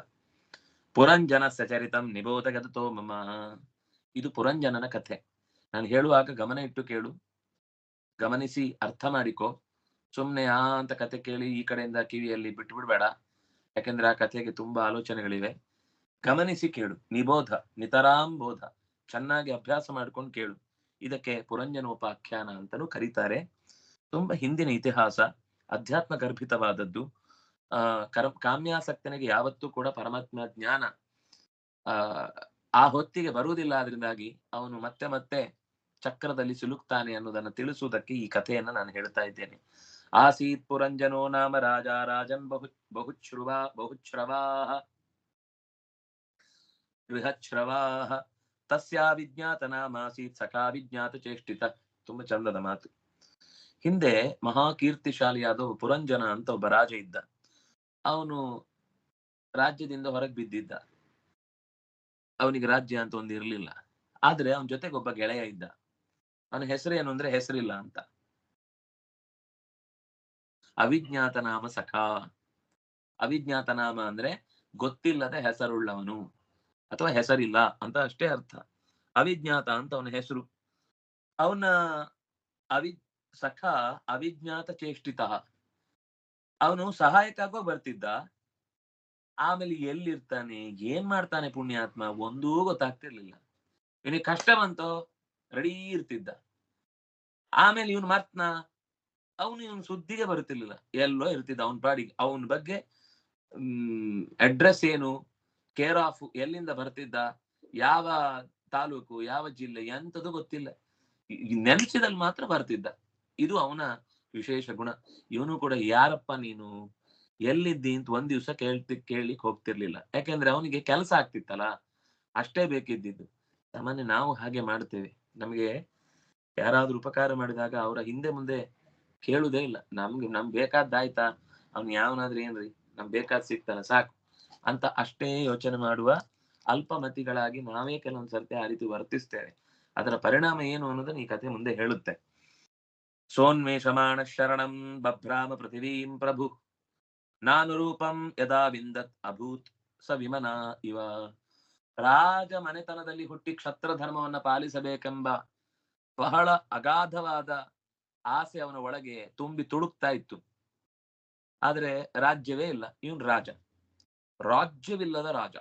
ಪುರಂಜನ ಸಚರಿತಂ ನಿಬೋಧಗತೋ ಮಮ. ಇದು ಪುರಂಜನನ ಕಥೆ. ನಾನು ಹೇಳುವಾಗ ಗಮನ ಇಟ್ಟು ಕೇಳು, ಗಮನಿಸಿ ಅರ್ಥ ಮಾಡಿಕೊ. ಸುಮ್ನೆ ಅಂತ ಕತೆ ಕೇಳಿ ಈ ಕಡೆಯಿಂದ ಕಿವಿಯಲ್ಲಿ ಬಿಟ್ಟು ಬಿಡ್ಬೇಡ, ಯಾಕೆಂದ್ರೆ ಆ ಕಥೆಗೆ ತುಂಬಾ ಆಲೋಚನೆಗಳಿವೆ. ಗಮನಿಸಿ ಕೇಳು. ನಿಬೋಧ, ನಿತರಾಂ ಬೋಧ, ಚೆನ್ನಾಗಿ ಅಭ್ಯಾಸ ಮಾಡ್ಕೊಂಡು ಕೇಳು. ಇದಕ್ಕೆ ಪುರಂಜನೋಪಾಖ್ಯಾನ ಅಂತಲೂ ಕರೀತಾರೆ. ತುಂಬಾ ಹಿಂದಿನ ಇತಿಹಾಸ, ಅಧ್ಯಾತ್ಮ ಗರ್ಭಿತವಾದದ್ದು. ಕಾಮ್ಯಾಸಕ್ತನಿಗೆ ಯಾವತ್ತೂ ಕೂಡ ಪರಮಾತ್ಮ ಜ್ಞಾನ ಆ ಹೊತ್ತಿಗೆ ಬರುವುದಿಲ್ಲ. ಆದ್ರಿಂದಾಗಿ ಅವನು ಮತ್ತೆ ಮತ್ತೆ ಚಕ್ರದಲ್ಲಿ ಸಿಲುಕ್ತಾನೆ ಅನ್ನೋದನ್ನ ತಿಳಿಸುವುದಕ್ಕೆ ಈ ಕಥೆಯನ್ನ ನಾನು ಹೇಳ್ತಾ ಇದ್ದೇನೆ. ಆಸೀತ್ ಪುರಂಜನೋ ನಾಮ ರಾಜ ರಾಜನ್ ಬಹುಚ್ರವಾಹ ಬೃಹಚ್ರವಾಹ ತಸ್ಯಾ ವಿಜ್ಞಾತ ನಾಮಾಸೀತ್ ಸಖಾ ವಿಜ್ಞಾತ ಚೇಷ್ಟಿತ. ತುಂಬಾ ಚಂದದ ಮಾತು. ಹಿಂದೆ ಮಹಾಕೀರ್ತಿಶಾಲಿಯಾದ ಪುರಂಜನ ಅಂತ ಒಬ್ಬ ರಾಜ ಇದ್ದ. ಅವನು ರಾಜ್ಯದಿಂದ ಹೊರಗೆ ಬಿದ್ದಿದ್ದ. ಅವನಿಗೆ ರಾಜ್ಯ ಅಂತ ಒಂದು ಇರ್ಲಿಲ್ಲ. ಆದ್ರೆ ಅವನ ಜೊತೆಗೆ ಒಬ್ಬ ಗೆಳೆಯ ಇದ್ದ. ಅವನ ಹೆಸರು ಏನು ಅಂದ್ರೆ ಹೆಸರಿಲ್ಲ ಅಂತ. ಅವಿಜ್ಞಾತ ನಾಮ ಸಖಾ. ಅವಿಜ್ಞಾತ ನಾಮ ಅಂದ್ರೆ ಗೊತ್ತಿಲ್ಲದ ಹೆಸರುಳ್ಳವನು ಅಥವಾ ಹೆಸರಿಲ್ಲ ಅಂತ ಅಷ್ಟೇ ಅರ್ಥ. ಅವಿಜ್ಞಾತ ಅಂತ ಅವನ ಹೆಸರು. ಅವನ ಅವಿ ಸಖ ಅವಿಜ್ಞಾತ ಚೇಷ್ಟಿತ. ಅವನು ಸಹಾಯಕ್ಕಾಗೋ ಬರ್ತಿದ್ದ, ಆಮೇಲೆ ಎಲ್ಲಿರ್ತಾನೆ ಏನ್ ಮಾಡ್ತಾನೆ ಪುಣ್ಯಾತ್ಮ ಒಂದೂ ಗೊತ್ತಾಗ್ತಿರ್ಲಿಲ್ಲ. ಇವನಿಗೆ ಕಷ್ಟ ಬಂತೋ ರೆಡಿ ಇರ್ತಿದ್ದ, ಆಮೇಲೆ ಇವನು ಮರ್ತ್ನ, ಇವನ್ ಸುದ್ದಿಗೆ ಬರುತ್ತಿರ್ಲಿಲ್ಲ, ಎಲ್ಲೋ ಇರ್ತಿದ್ದ ಅವನ ಪಾಡಿಗೆ. ಅವನ ಬಗ್ಗೆ ಅಡ್ರೆಸ್ ಏನು, ಕೇರ್ ಆಫ್ ಎಲ್ಲಿಂದ ಬರ್ತಿದ್ದ, ಯಾವ ತಾಲೂಕು, ಯಾವ ಜಿಲ್ಲೆ ಎಂತದು ಗೊತ್ತಿಲ್ಲ. ನೆನಸಿದಲ್ಲಿ ಮಾತ್ರ ಬರ್ತಿದ್ದ. ಇದು ಅವನ ವಿಶೇಷ ಗುಣ. ಇವನು ಕೂಡ ಯಾರಪ್ಪ ನೀನು, ಎಲ್ಲಿದ್ದಿ ಅಂತ ಒಂದ್ ದಿವ್ಸ ಕೇಳಿಕ್ ಹೋಗ್ತಿರ್ಲಿಲ್ಲ. ಯಾಕೆಂದ್ರೆ ಅವನಿಗೆ ಕೆಲಸ ಆಗ್ತಿತ್ತಲ್ಲ, ಅಷ್ಟೇ ಬೇಕಿದ್ದಿದ್ದು. ಸಾಮಾನ್ಯ ನಾವು ಹಾಗೆ ಮಾಡ್ತೇವೆ. ನಮ್ಗೆ ಯಾರಾದ್ರೂ ಉಪಕಾರ ಮಾಡಿದಾಗ ಅವರ ಹಿಂದೆ ಮುಂದೆ ಕೇಳುದೇ ಇಲ್ಲ. ನಮ್ ಬೇಕಾದ್ದಾಯ್ತಾ, ಅವ್ನ್ ಯಾವನಾದ್ರೂ ಏನ್ರಿ, ನಮ್ ಬೇಕಾದ್ ಸಿಗ್ತಾನ ಸಾಕು ಅಂತ ಅಷ್ಟೇ ಯೋಚನೆ ಮಾಡುವ ಅಲ್ಪಮತಿಗಳಾಗಿ ನಾವೇ ಕೆಲವೊಂದ್ಸರ್ತಿ ಆ ರೀತಿ ವರ್ತಿಸ್ತೇವೆ. ಅದರ ಪರಿಣಾಮ ಏನು ಅನ್ನೋದನ್ನ ಈ ಕಥೆ ಮುಂದೆ ಹೇಳುತ್ತೆ. ಸೋನ್ಮೇಷಮಾಣ ಶರಣಂ ಬಭ್ರಾಮ ಪೃಥಿವೀಂ ಪ್ರಭು ನಾನು ರೂಪಂ ಯದಾ ವಿಂದತ್ ಅಭೂತ್ ಸ ವಿಮನ ಇವ. ರಾಜ ಮನೆತನದಲ್ಲಿ ಹುಟ್ಟಿ ಕ್ಷತ್ರ ಧರ್ಮವನ್ನ ಪಾಲಿಸಬೇಕೆಂಬ ಬಹಳ ಅಗಾಧವಾದ ಆಸೆ ಅವನ ಒಳಗೆ ತುಂಬಿ ತುಳುಕ್ತಾ ಇತ್ತು. ಆದ್ರೆ ರಾಜ್ಯವೇ ಇಲ್ಲ. ಇವನ್ ರಾಜ, ರಾಜ್ಯವಿಲ್ಲದ ರಾಜ.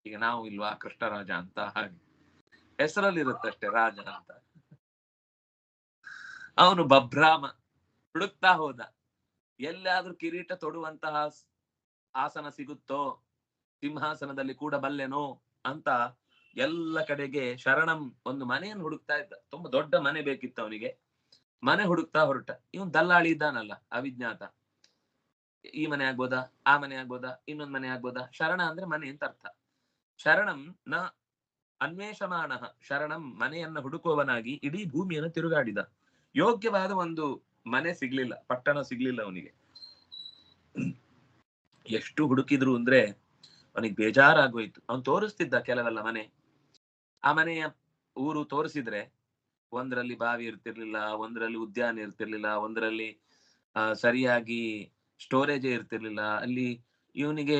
ಈಗ ನಾವು ಇಲ್ವಾ ಕೃಷ್ಣರಾಜ ಅಂತ, ಹಾಗೆ ಹೆಸರಲ್ಲಿರುತ್ತಷ್ಟೇ ರಾಜ ಅಂತ. ಅವನು ಬಭ್ರಾಮ ಹುಡುಕ್ತಾ ಹೋದ, ಎಲ್ಲಾದ್ರೂ ಕಿರೀಟ ತೊಡುವಂತಹ ಆಸನ ಸಿಗುತ್ತೋ, ಸಿಂಹಾಸನದಲ್ಲಿ ಕೂಡ ಬಲ್ಲೆನೋ ಅಂತ ಎಲ್ಲ ಕಡೆಗೆ ಶರಣಂ ಒಂದು ಮನೆಯನ್ನು ಹುಡುಕ್ತಾ ಇದ್ದ. ತುಂಬಾ ದೊಡ್ಡ ಮನೆ ಬೇಕಿತ್ತು ಅವನಿಗೆ. ಮನೆ ಹುಡುಕ್ತಾ ಹೊರಟ. ಇವನ್ ದಲ್ಲಾಳಿ ಇದ್ದಾನಲ್ಲ ಅವಿಜ್ಞಾತ, ಈ ಮನೆ ಆಗ್ಬೋದಾ, ಆ ಮನೆ ಆಗ್ಬೋದಾ, ಇನ್ನೊಂದ್ ಮನೆ ಆಗ್ಬೋದಾ. ಶರಣ ಅಂದ್ರೆ ಮನೆ ಅಂತ ಅರ್ಥ. ಶರಣಂ ನ ಅನ್ವೇಷಮಾಣ, ಶರಣಂ ಮನೆಯನ್ನ ಹುಡುಕುವವನಾಗಿ ಇಡೀ ಭೂಮಿಯನ್ನು ತಿರುಗಾಡಿದ. ಯೋಗ್ಯವಾದ ಒಂದು ಮನೆ ಸಿಗ್ಲಿಲ್ಲ, ಪಟ್ಟಣ ಸಿಗ್ಲಿಲ್ಲ ಅವನಿಗೆ. ಎಷ್ಟು ಹುಡುಕಿದ್ರು ಅಂದ್ರೆ ಅವನಿಗೆ ಬೇಜಾರಾಗೋಯ್ತು. ಅವನು ತೋರಿಸ್ತಿದ್ದ ಕೆಲವೆಲ್ಲ ಮನೆ. ಆ ಮನೆಯ ಊರು ತೋರಿಸಿದ್ರೆ ಒಂದರಲ್ಲಿ ಬಾವಿ ಇರ್ತಿರ್ಲಿಲ್ಲ, ಒಂದರಲ್ಲಿ ಉದ್ಯಾನ ಇರ್ತಿರ್ಲಿಲ್ಲ, ಒಂದರಲ್ಲಿ ಸರಿಯಾಗಿ ಸ್ಟೋರೇಜ್ ಇರ್ತಿರ್ಲಿಲ್ಲ. ಅಲ್ಲಿ ಇವನಿಗೆ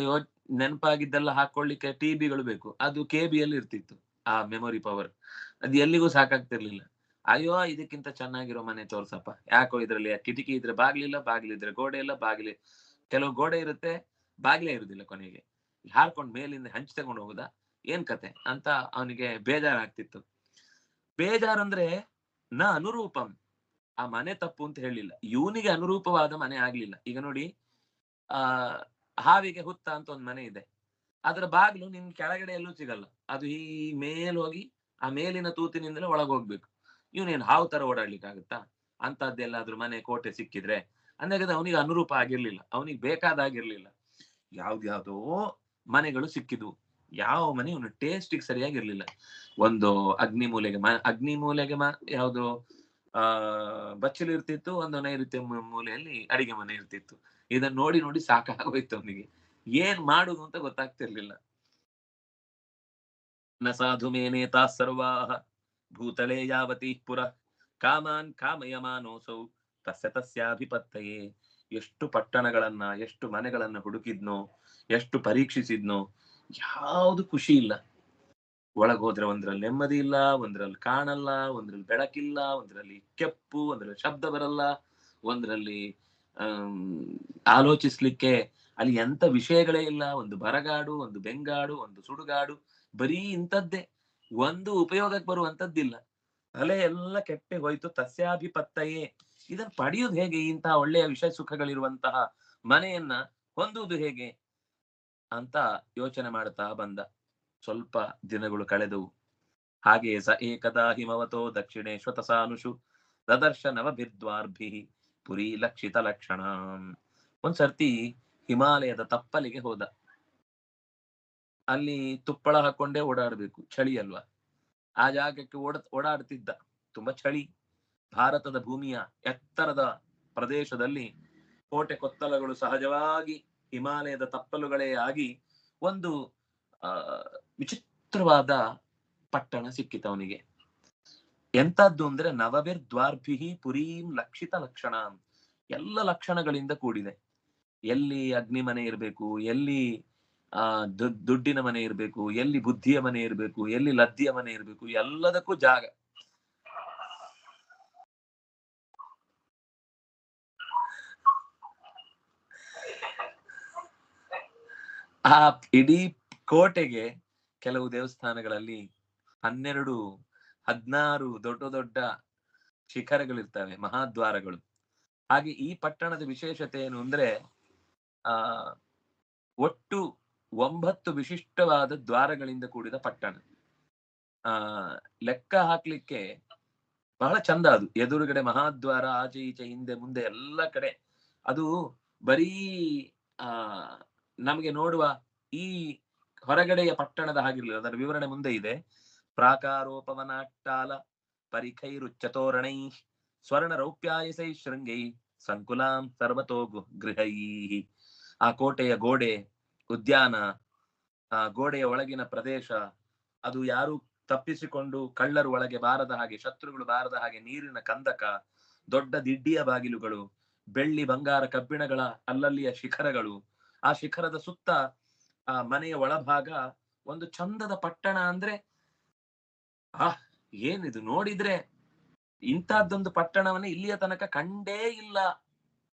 ನೆನಪಾಗಿದ್ದೆಲ್ಲ ಹಾಕೊಳ್ಳಿಕ್ಕೆ ಟಿಬಿಗಳು ಬೇಕು, ಅದು ಕೆಬಿಯಲ್ಲಿ ಇರ್ತಿತ್ತು ಆ ಮೆಮೊರಿ ಪವರ್. ಅದು ಎಲ್ಲಿಗೂ ಸಾಕಾಗ್ತಿರ್ಲಿಲ್ಲ. ಅಯ್ಯೋ ಇದಕ್ಕಿಂತ ಚೆನ್ನಾಗಿರೋ ಮನೆ ತೋರ್ಸಪ್ಪ, ಯಾಕೋ ಇದ್ರಲ್ಲಿ ಕಿಟಕಿ ಇದ್ರೆ ಬಾಗ್ಲಿಲ್ಲ, ಬಾಗಿಲಿದ್ರೆ ಗೋಡೆ ಇಲ್ಲ, ಬಾಗಿಲಿ ಕೆಲವು ಗೋಡೆ ಇರುತ್ತೆ ಬಾಗ್ಲೇ ಇರುದಿಲ್ಲ, ಕೊನೆಗೆ ಹಾರ್ಕೊಂಡ್ ಮೇಲಿಂದ ಹಂಚ್ ತಗೊಂಡು ಹೋಗುದಾ, ಏನ್ ಕತೆ ಅಂತ ಅವನಿಗೆ ಬೇಜಾರಾಗ್ತಿತ್ತು. ಬೇಜಾರಂದ್ರೆ ನ ಅನುರೂಪಂ, ಆ ಮನೆ ತಪ್ಪು ಅಂತ ಹೇಳಿಲ್ಲ, ಇವನಿಗೆ ಅನುರೂಪವಾದ ಮನೆ ಆಗ್ಲಿಲ್ಲ. ಈಗ ನೋಡಿ, ಹಾವಿಗೆ ಹುತ್ತ ಅಂತ ಒಂದ್ ಮನೆ ಇದೆ, ಅದರ ಬಾಗ್ಲು ನಿನ್ ಕೆಳಗಡೆ ಎಲ್ಲೂ ಸಿಗಲ್ಲ, ಅದು ಈ ಮೇಲ್ ಹೋಗಿ ಆ ಮೇಲಿನ ತೂತಿನಿಂದಲೇ ಒಳಗ್ ಹೋಗ್ಬೇಕು. ಇವನೇನ್ ಹಾವು ತರ ಓಡಾಡ್ಲಿಕ್ಕೆ ಆಗುತ್ತಾ? ಅಂತದ್ದೆಲ್ಲಾದ್ರೂ ಮನೆ ಕೋಟೆ ಸಿಕ್ಕಿದ್ರೆ ಅಂದಾಗ ಅವನಿಗೆ ಅನುರೂಪ ಆಗಿರ್ಲಿಲ್ಲ, ಅವನಿಗೆ ಬೇಕಾದಾಗಿರ್ಲಿಲ್ಲ. ಯಾವ್ದ್ಯಾವ್ದೋ ಮನೆಗಳು ಸಿಕ್ಕಿದ್ವು, ಯಾವ ಮನೆ ಇವನು ಟೇಸ್ಟಿಗೆ ಸರಿಯಾಗಿರ್ಲಿಲ್ಲ. ಒಂದು ಅಗ್ನಿ ಮೂಲೆಗೆ ಯಾವ್ದು ಬಚ್ಚಲು ಇರ್ತಿತ್ತು, ಒಂದು ನೈಋತ್ಯ ಮೂಲೆಯಲ್ಲಿ ಅಡಿಗೆ ಮನೆ ಇರ್ತಿತ್ತು. ಇದನ್ನ ನೋಡಿ ನೋಡಿ ಸಾಕಾಗೋಯ್ತು ಅವನಿಗೆ, ಏನ್ ಮಾಡುದು ಅಂತ ಗೊತ್ತಾಗ್ತಿರ್ಲಿಲ್ಲ. ನ ಸಾಧು ಮೇನೇತಾ ಸರ್ವಾಹ ಭೂತಳೇ ಯಾವತಿ ಪುರ ಕಾಮಾನ್ ಕಾಮಯಮಾನೋಸೌ ತಸ್ಯ ತಸ್ಯಾಭಿಪತ್ತಯೇ. ಎಷ್ಟು ಪಟ್ಟಣಗಳನ್ನ, ಎಷ್ಟು ಮನೆಗಳನ್ನ ಹುಡುಕಿದ್ನೋ, ಎಷ್ಟು ಪರೀಕ್ಷಿಸಿದ್ನೋ, ಯಾವ್ದು ಖುಷಿ ಇಲ್ಲ. ಒಳಗೋದ್ರೆ ಒಂದ್ರಲ್ಲಿ ನೆಮ್ಮದಿ ಇಲ್ಲ, ಒಂದ್ರಲ್ಲಿ ಕಾಣಲ್ಲ, ಒಂದ್ರಲ್ಲಿ ಬೆಳಕಿಲ್ಲ, ಒಂದ್ರಲ್ಲಿ ಕೆಪ್ಪು, ಒಂದ್ರಲ್ಲಿ ಶಬ್ದ ಬರಲ್ಲ, ಒಂದ್ರಲ್ಲಿ ಆಲೋಚಿಸ್ಲಿಕ್ಕೆ ಅಲ್ಲಿ ಎಂತ ವಿಷಯಗಳೇ ಇಲ್ಲ. ಒಂದು ಬರಗಾಡು, ಒಂದು ಬೆಂಗಾಡು, ಒಂದು ಸುಡುಗಾಡು, ಬರೀ ಇಂಥದ್ದೇ, ಒಂದು ಉಪಯೋಗಕ್ಕೆ ಬರುವಂತದ್ದಿಲ್ಲ. ತಲೆ ಎಲ್ಲ ಕೆಟ್ಟೆ ಹೋಯ್ತು. ತಸ್ಯಾಭಿಪತ್ತಯೇ, ಇದನ್ನ ಪಡೆಯುವುದು ಹೇಗೆ, ಇಂತಹ ಒಳ್ಳೆಯ ವಿಷಯ ಸುಖಗಳಿರುವಂತಹ ಮನೆಯನ್ನ ಹೊಂದುವುದು ಹೇಗೆ ಅಂತ ಯೋಚನೆ ಮಾಡ್ತಾ ಬಂದ. ಸ್ವಲ್ಪ ದಿನಗಳು ಕಳೆದವು. ಹಾಗೆ ಸ ಏಕದಾ ಹಿಮವತೋ ದಕ್ಷಿಣೇಶ್ವತಸಾನುಷು ದದರ್ಶ ನವಭಿರ್ದ್ವಾರ್ಭಿ ಪುರಿ ಲಕ್ಷಿತ ಲಕ್ಷಣ. ಒಂದ್ಸರ್ತಿ ಹಿಮಾಲಯದ ತಪ್ಪಲಿಗೆ ಹೋದ. ಅಲ್ಲಿ ತುಪ್ಪಳ ಹಾಕೊಂಡೇ ಓಡಾಡ್ಬೇಕು, ಚಳಿ ಅಲ್ವಾ. ಆ ಜಾಗಕ್ಕೆ ಓಡಾಡ್ತಿದ್ದ. ತುಂಬಾ ಚಳಿ. ಭಾರತದ ಭೂಮಿಯ ಎತ್ತರದ ಪ್ರದೇಶದಲ್ಲಿ ಕೋಟೆ ಕೊತ್ತಲಗಳು ಸಹಜವಾಗಿ ಹಿಮಾಲಯದ ತಪ್ಪಲುಗಳೇ ಆಗಿ ಒಂದು ವಿಚಿತ್ರವಾದ ಪಟ್ಟಣ ಸಿಕ್ಕಿತು ಅವನಿಗೆ. ಎಂತದ್ದು ಅಂದ್ರೆ ನವಭಿರ್ದ್ವಾರ್ಭಿ ಪುರೀಂ ಲಕ್ಷಿತ ಲಕ್ಷಣ. ಎಲ್ಲ ಲಕ್ಷಣಗಳಿಂದ ಕೂಡಿದೆ. ಎಲ್ಲಿ ಅಗ್ನಿ ಮನೆ ಇರಬೇಕು, ಎಲ್ಲಿ ದುಡ್ಡಿನ ಮನೆ ಇರಬೇಕು, ಎಲ್ಲಿ ಬುದ್ಧಿಯ ಮನೆ ಇರಬೇಕು, ಎಲ್ಲಿ ಲದ್ದಿಯ ಮನೆ ಇರಬೇಕು, ಎಲ್ಲದಕ್ಕೂ ಜಾಗ. ಆ ಇಡೀ ಕೋಟೆಗೆ ಕೆಲವು ದೇವಸ್ಥಾನಗಳಲ್ಲಿ 12, 16 ದೊಡ್ಡ ದೊಡ್ಡ ಶಿಖರಗಳಿರ್ತವೆ, ಮಹಾದ್ವಾರಗಳು. ಹಾಗೆ ಈ ಪಟ್ಟಣದ ವಿಶೇಷತೆ ಏನು ಅಂದ್ರೆ ಒಟ್ಟು 9 ವಿಶಿಷ್ಟವಾದ ದ್ವಾರಗಳಿಂದ ಕೂಡಿದ ಪಟ್ಟಣ. ಲೆಕ್ಕ ಹಾಕ್ಲಿಕ್ಕೆ ಬಹಳ ಚಂದ. ಅದು ಎದುರುಗಡೆ ಮಹಾದ್ವಾರ, ಆಚೆ ಈಚೆ ಹಿಂದೆ ಮುಂದೆ ಎಲ್ಲ ಕಡೆ. ಅದು ಬರೀ ನಮಗೆ ನೋಡುವ ಈ ಹೊರಗಡೆಯ ಪಟ್ಟಣದ ಹಾಗಿರ್ಲಿಲ್ಲ. ಅದರ ವಿವರಣೆ ಮುಂದೆ ಇದೆ. ಪ್ರಾಕಾರೋಪವನಾಟ್ಟಾಲ ಪರಿಖೈರುಚ್ಚತೋರಣೈ ಸ್ವರ್ಣ ರೌಪ್ಯಾಯಸೈ ಶೃಂಗೈ ಸಂಕುಲಾಂ ಸರ್ವತೋ ಗೃಹೈ. ಆ ಕೋಟೆಯ ಗೋಡೆ, ಉದ್ಯಾನ, ಗೋಡೆಯ ಒಳಗಿನ ಪ್ರದೇಶ, ಅದು ಯಾರು ತಪ್ಪಿಸಿಕೊಂಡು ಕಳ್ಳರು ಒಳಗೆ ಬಾರದ ಹಾಗೆ, ಶತ್ರುಗಳು ಬಾರದ ಹಾಗೆ ನೀರಿನ ಕಂದಕ, ದೊಡ್ಡ ದಿಡ್ಡಿಯ ಬಾಗಿಲುಗಳು, ಬೆಳ್ಳಿ ಬಂಗಾರ ಕಬ್ಬಿಣಗಳ ಅಲ್ಲಲ್ಲಿಯ ಶಿಖರಗಳು, ಆ ಶಿಖರದ ಸುತ್ತ ಆ ಮನೆಯ ಒಳಭಾಗ ಒಂದು ಚಂದದ ಪಟ್ಟಣ. ಅಂದ್ರೆ ಏನಿದು, ನೋಡಿದ್ರೆ ಇಂತಹದ್ದೊಂದು ಪಟ್ಟಣವನ್ನ ಇಲ್ಲಿಯ ತನಕ ಕಂಡೇ ಇಲ್ಲ.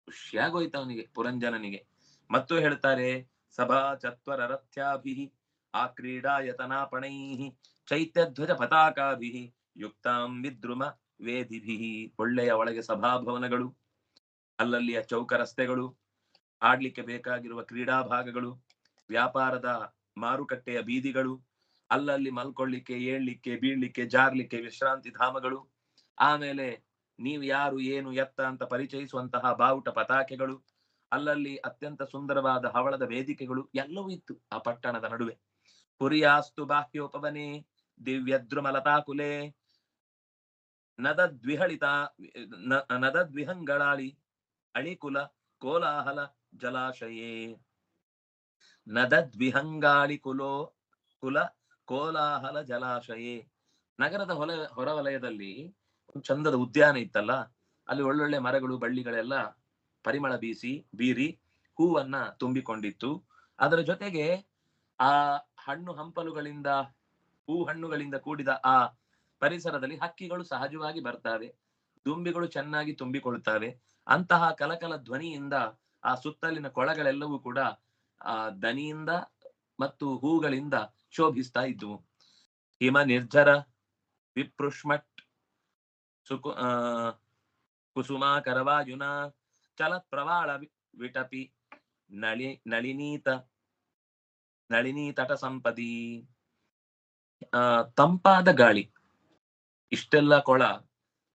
ಖುಷಿಯಾಗೋಯ್ತು ಅವನಿಗೆ, ಪುರಂಜನನಿಗೆ. ಮತ್ತು ಹೇಳ್ತಾರೆ, ಸಭಾ ಚತ್ವರ ರಥ್ಯಾಭಿ ಆ ಕ್ರೀಡಾಯತನಾಪಣೈ ಚೈತ್ಯಧ್ವಜ ಪತಾಕಾಭಿ ಯುಕ್ತಾಂ ವಿದ್ರುಮ ವೇದಿಭಿ. ಒಳ್ಳೆಯ ಒಳಗೆ ಸಭಾಭವನಗಳು, ಅಲ್ಲಲ್ಲಿಯ ಚೌಕ ರಸ್ತೆಗಳು, ಆಡ್ಲಿಕ್ಕೆ ಬೇಕಾಗಿರುವ ಕ್ರೀಡಾ ಭಾಗಗಳು, ವ್ಯಾಪಾರದ ಮಾರುಕಟ್ಟೆಯ ಬೀದಿಗಳು, ಅಲ್ಲಲ್ಲಿ ಮಲ್ಕೊಳ್ಳಿಕ್ಕೆ, ಏಳ್ಲಿಕ್ಕೆ, ಬೀಳ್ಲಿಕ್ಕೆ, ಜಾರ್ಲಿಕ್ಕೆ ವಿಶ್ರಾಂತಿ ಧಾಮಗಳು, ಆಮೇಲೆ ನೀವು ಯಾರು ಏನು ಎತ್ತ ಅಂತ ಪರಿಚಯಿಸುವಂತಹ ಬಾವುಟ ಪತಾಕೆಗಳು, ಅಲ್ಲಲ್ಲಿ ಅತ್ಯಂತ ಸುಂದರವಾದ ಹವಳದ ವೇದಿಕೆಗಳು ಎಲ್ಲವೂ ಇತ್ತು ಆ ಪಟ್ಟಣದ ನಡುವೆ. ಪುರಿಯಾಸ್ತು ಬಾಹ್ಯೋಪವನೆ ದಿವ್ಯದ್ರುಮಲತಾಕುಲೆ ನದದ್ವಿಹಂಗಳಾಳಿ ಅಳಿಕುಲ ಕೋಲಾಹಲ ಜಲಾಶಯೇ. ನದದ್ವಿಹಂಗಾಳಿ ಕುಲ ಕೋಲಾಹಲ ಜಲಾಶಯೇ. ನಗರದ ಹೊರವಲಯದಲ್ಲಿ ಒಂದು ಚಂದದ ಉದ್ಯಾನ ಇತ್ತಲ್ಲ, ಅಲ್ಲಿ ಒಳ್ಳೊಳ್ಳೆ ಮರಗಳು ಬಳ್ಳಿಗಳೆಲ್ಲ ಪರಿಮಳ ಬೀರಿ ಹೂವನ್ನ ತುಂಬಿಕೊಂಡಿತ್ತು. ಅದರ ಜೊತೆಗೆ ಆ ಹಣ್ಣುಗಳಿಂದ ಕೂಡಿದ ಆ ಪರಿಸರದಲ್ಲಿ ಹಕ್ಕಿಗಳು ಸಹಜವಾಗಿ ಬರ್ತವೆ, ದುಂಬಿಗಳು ಚೆನ್ನಾಗಿ ತುಂಬಿಕೊಳ್ತವೆ. ಅಂತಹ ಕಲಕಲ ಧ್ವನಿಯಿಂದ ಆ ಸುತ್ತಲಿನ ಕೊಳಗಳೆಲ್ಲವೂ ಕೂಡ ಆ ದನಿಯಿಂದ ಮತ್ತು ಹೂಗಳಿಂದ ಶೋಭಿಸ್ತಾ ಇದ್ವು. ಹಿಮ ನಿರ್ಜರ ವಿಪೃಷ್ಮಟ್ ಕುಸುಮಾಕರವಾಯುನ ಚಲತ್ ಪ್ರವಾಳ ವಿಟಪಿ ನಳಿನೀತಟ ಸಂಪದಿ. ತಂಪಾದ ಗಾಳಿ, ಇಷ್ಟೆಲ್ಲ ಕೊಳ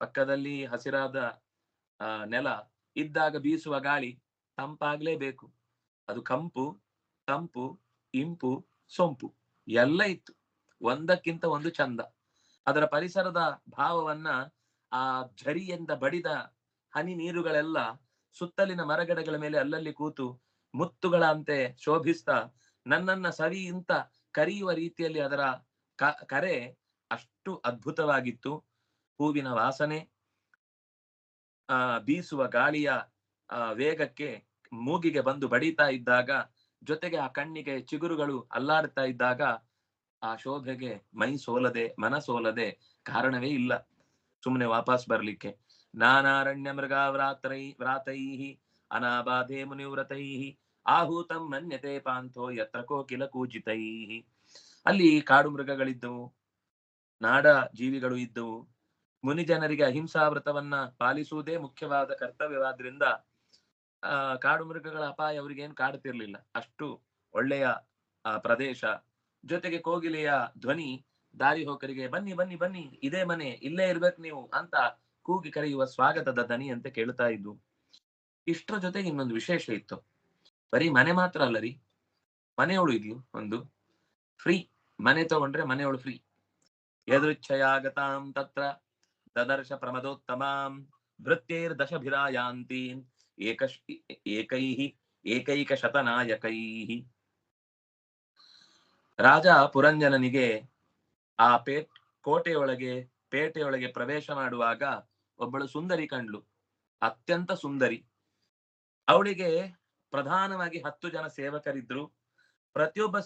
ಪಕ್ಕದಲ್ಲಿ ಹಸಿರಾದ ನೆಲ ಇದ್ದಾಗ ಬೀಸುವ ಗಾಳಿ ತಂಪಾಗ್ಲೇಬೇಕು. ಅದು ಕಂಪು, ತಂಪು, ಇಂಪು, ಸೊಂಪು ಎಲ್ಲ ಇತ್ತು, ಒಂದಕ್ಕಿಂತ ಒಂದು ಚಂದ. ಅದರ ಪರಿಸರದ ಭಾವವನ್ನ ಆ ಝರಿಯಿಂದ ಬಡಿದ ಹನಿ ನೀರುಗಳೆಲ್ಲ ಸುತ್ತಲಿನ ಮರಗಿಡಗಳ ಮೇಲೆ ಅಲ್ಲಲ್ಲಿ ಕೂತು ಮುತ್ತುಗಳಂತೆ ಶೋಭಿಸ್ತಾ ನನ್ನನ್ನ ಸವಿ ಇಂತ ಕರೆಯುವ ರೀತಿಯಲ್ಲಿ ಅದರ ಕರೆ ಅಷ್ಟು ಅದ್ಭುತವಾಗಿತ್ತು. ಹೂವಿನ ವಾಸನೆ, ಬೀಸುವ ಗಾಳಿಯ ವೇಗಕ್ಕೆ ಮೂಗಿಗೆ ಬಂದು ಬಡಿತಾ ಇದ್ದಾಗ, ಜೊತೆಗೆ ಆ ಕಣ್ಣಿಗೆ ಚಿಗುರುಗಳು ಅಲ್ಲಾಡ್ತಾ ಇದ್ದಾಗ ಆ ಶೋಭೆಗೆ ಮೈ ಸೋಲದೆ ಮನ ಸೋಲದೆ ಕಾರಣವೇ ಇಲ್ಲ ಸುಮ್ಮನೆ ವಾಪಸ್ ಬರ್ಲಿಕ್ಕೆ. ನಾನಾರಣ್ಯ ವ್ರಾತೈ ಅನಾಬಾಧೆ ಮುನಿವ್ರತೈ ಆಹೂತಂ ಮನ್ಯತೆ ಪಾಂಥೋ ಯತ್ರ ಕೋಕಿಲ ಕೂಜಿತೈ. ಅಲ್ಲಿ ಕಾಡು ಮೃಗಗಳಿದ್ದವು, ನಾಡ ಜೀವಿಗಳು ಇದ್ದವು. ಮುನಿಜನರಿಗೆ ಅಹಿಂಸಾ ವ್ರತವನ್ನ ಪಾಲಿಸುವುದೇ ಮುಖ್ಯವಾದ ಕರ್ತವ್ಯವಾದ್ರಿಂದ ಕಾಡು ಮೃಗಗಳ ಅಪಾಯ ಅವ್ರಿಗೇನು ಕಾಡುತ್ತಿರ್ಲಿಲ್ಲ. ಅಷ್ಟು ಒಳ್ಳೆಯ ಪ್ರದೇಶ. ಜೊತೆಗೆ ಕೋಗಿಲೆಯ ಧ್ವನಿ ದಾರಿ ಹೋಕರಿಗೆ ಬನ್ನಿ ಬನ್ನಿ ಬನ್ನಿ, ಇದೇ ಮನೆ, ಇಲ್ಲೇ ಇರ್ಬೇಕು ನೀವು ಅಂತ ಕೂಗಿ ಕರೆಯುವ ಸ್ವಾಗತದ ದನಿ ಅಂತ ಕೇಳ್ತಾ ಇದ್ದು. ಇಷ್ಟರ ಜೊತೆಗೆ ಇನ್ನೊಂದು ವಿಶೇಷ ಇತ್ತು. ಬರೀ ಮನೆ ಮಾತ್ರ ಅಲ್ಲ ರೀ, ಮನೆಯವಳು ಇದ್ಲು ಒಂದು ಫ್ರೀ. ಮನೆ ತಗೊಂಡ್ರೆ ಮನೆಯವಳು ಫ್ರೀ. ಯದೃಚ್ಛಯಾಗತಾಂ ತತ್ರ ದದರ್ಶ ಪ್ರಮದೋತ್ತಮಾಂ ಭೃತ್ಯೈರ್ ದಶಭಿರಾಯಾಂತೀನ್ ಏಕೈಕ ಶತನಾಯಕೈ. ರಾಜ ಪುರಂಜನನಿಗೆ ಆ ಪೇಟೆಯೊಳಗೆ ಪ್ರವೇಶ ಮಾಡುವಾಗ ಒಬ್ಬಳು ಸುಂದರಿ ಕಂಡ್ಲು, ಅತ್ಯಂತ ಸುಂದರಿ. ಅವಳಿಗೆ ಪ್ರಧಾನವಾಗಿ 10 ಜನ ಸೇವಕರಿದ್ರು. ಪ್ರತಿಯೊಬ್ಬ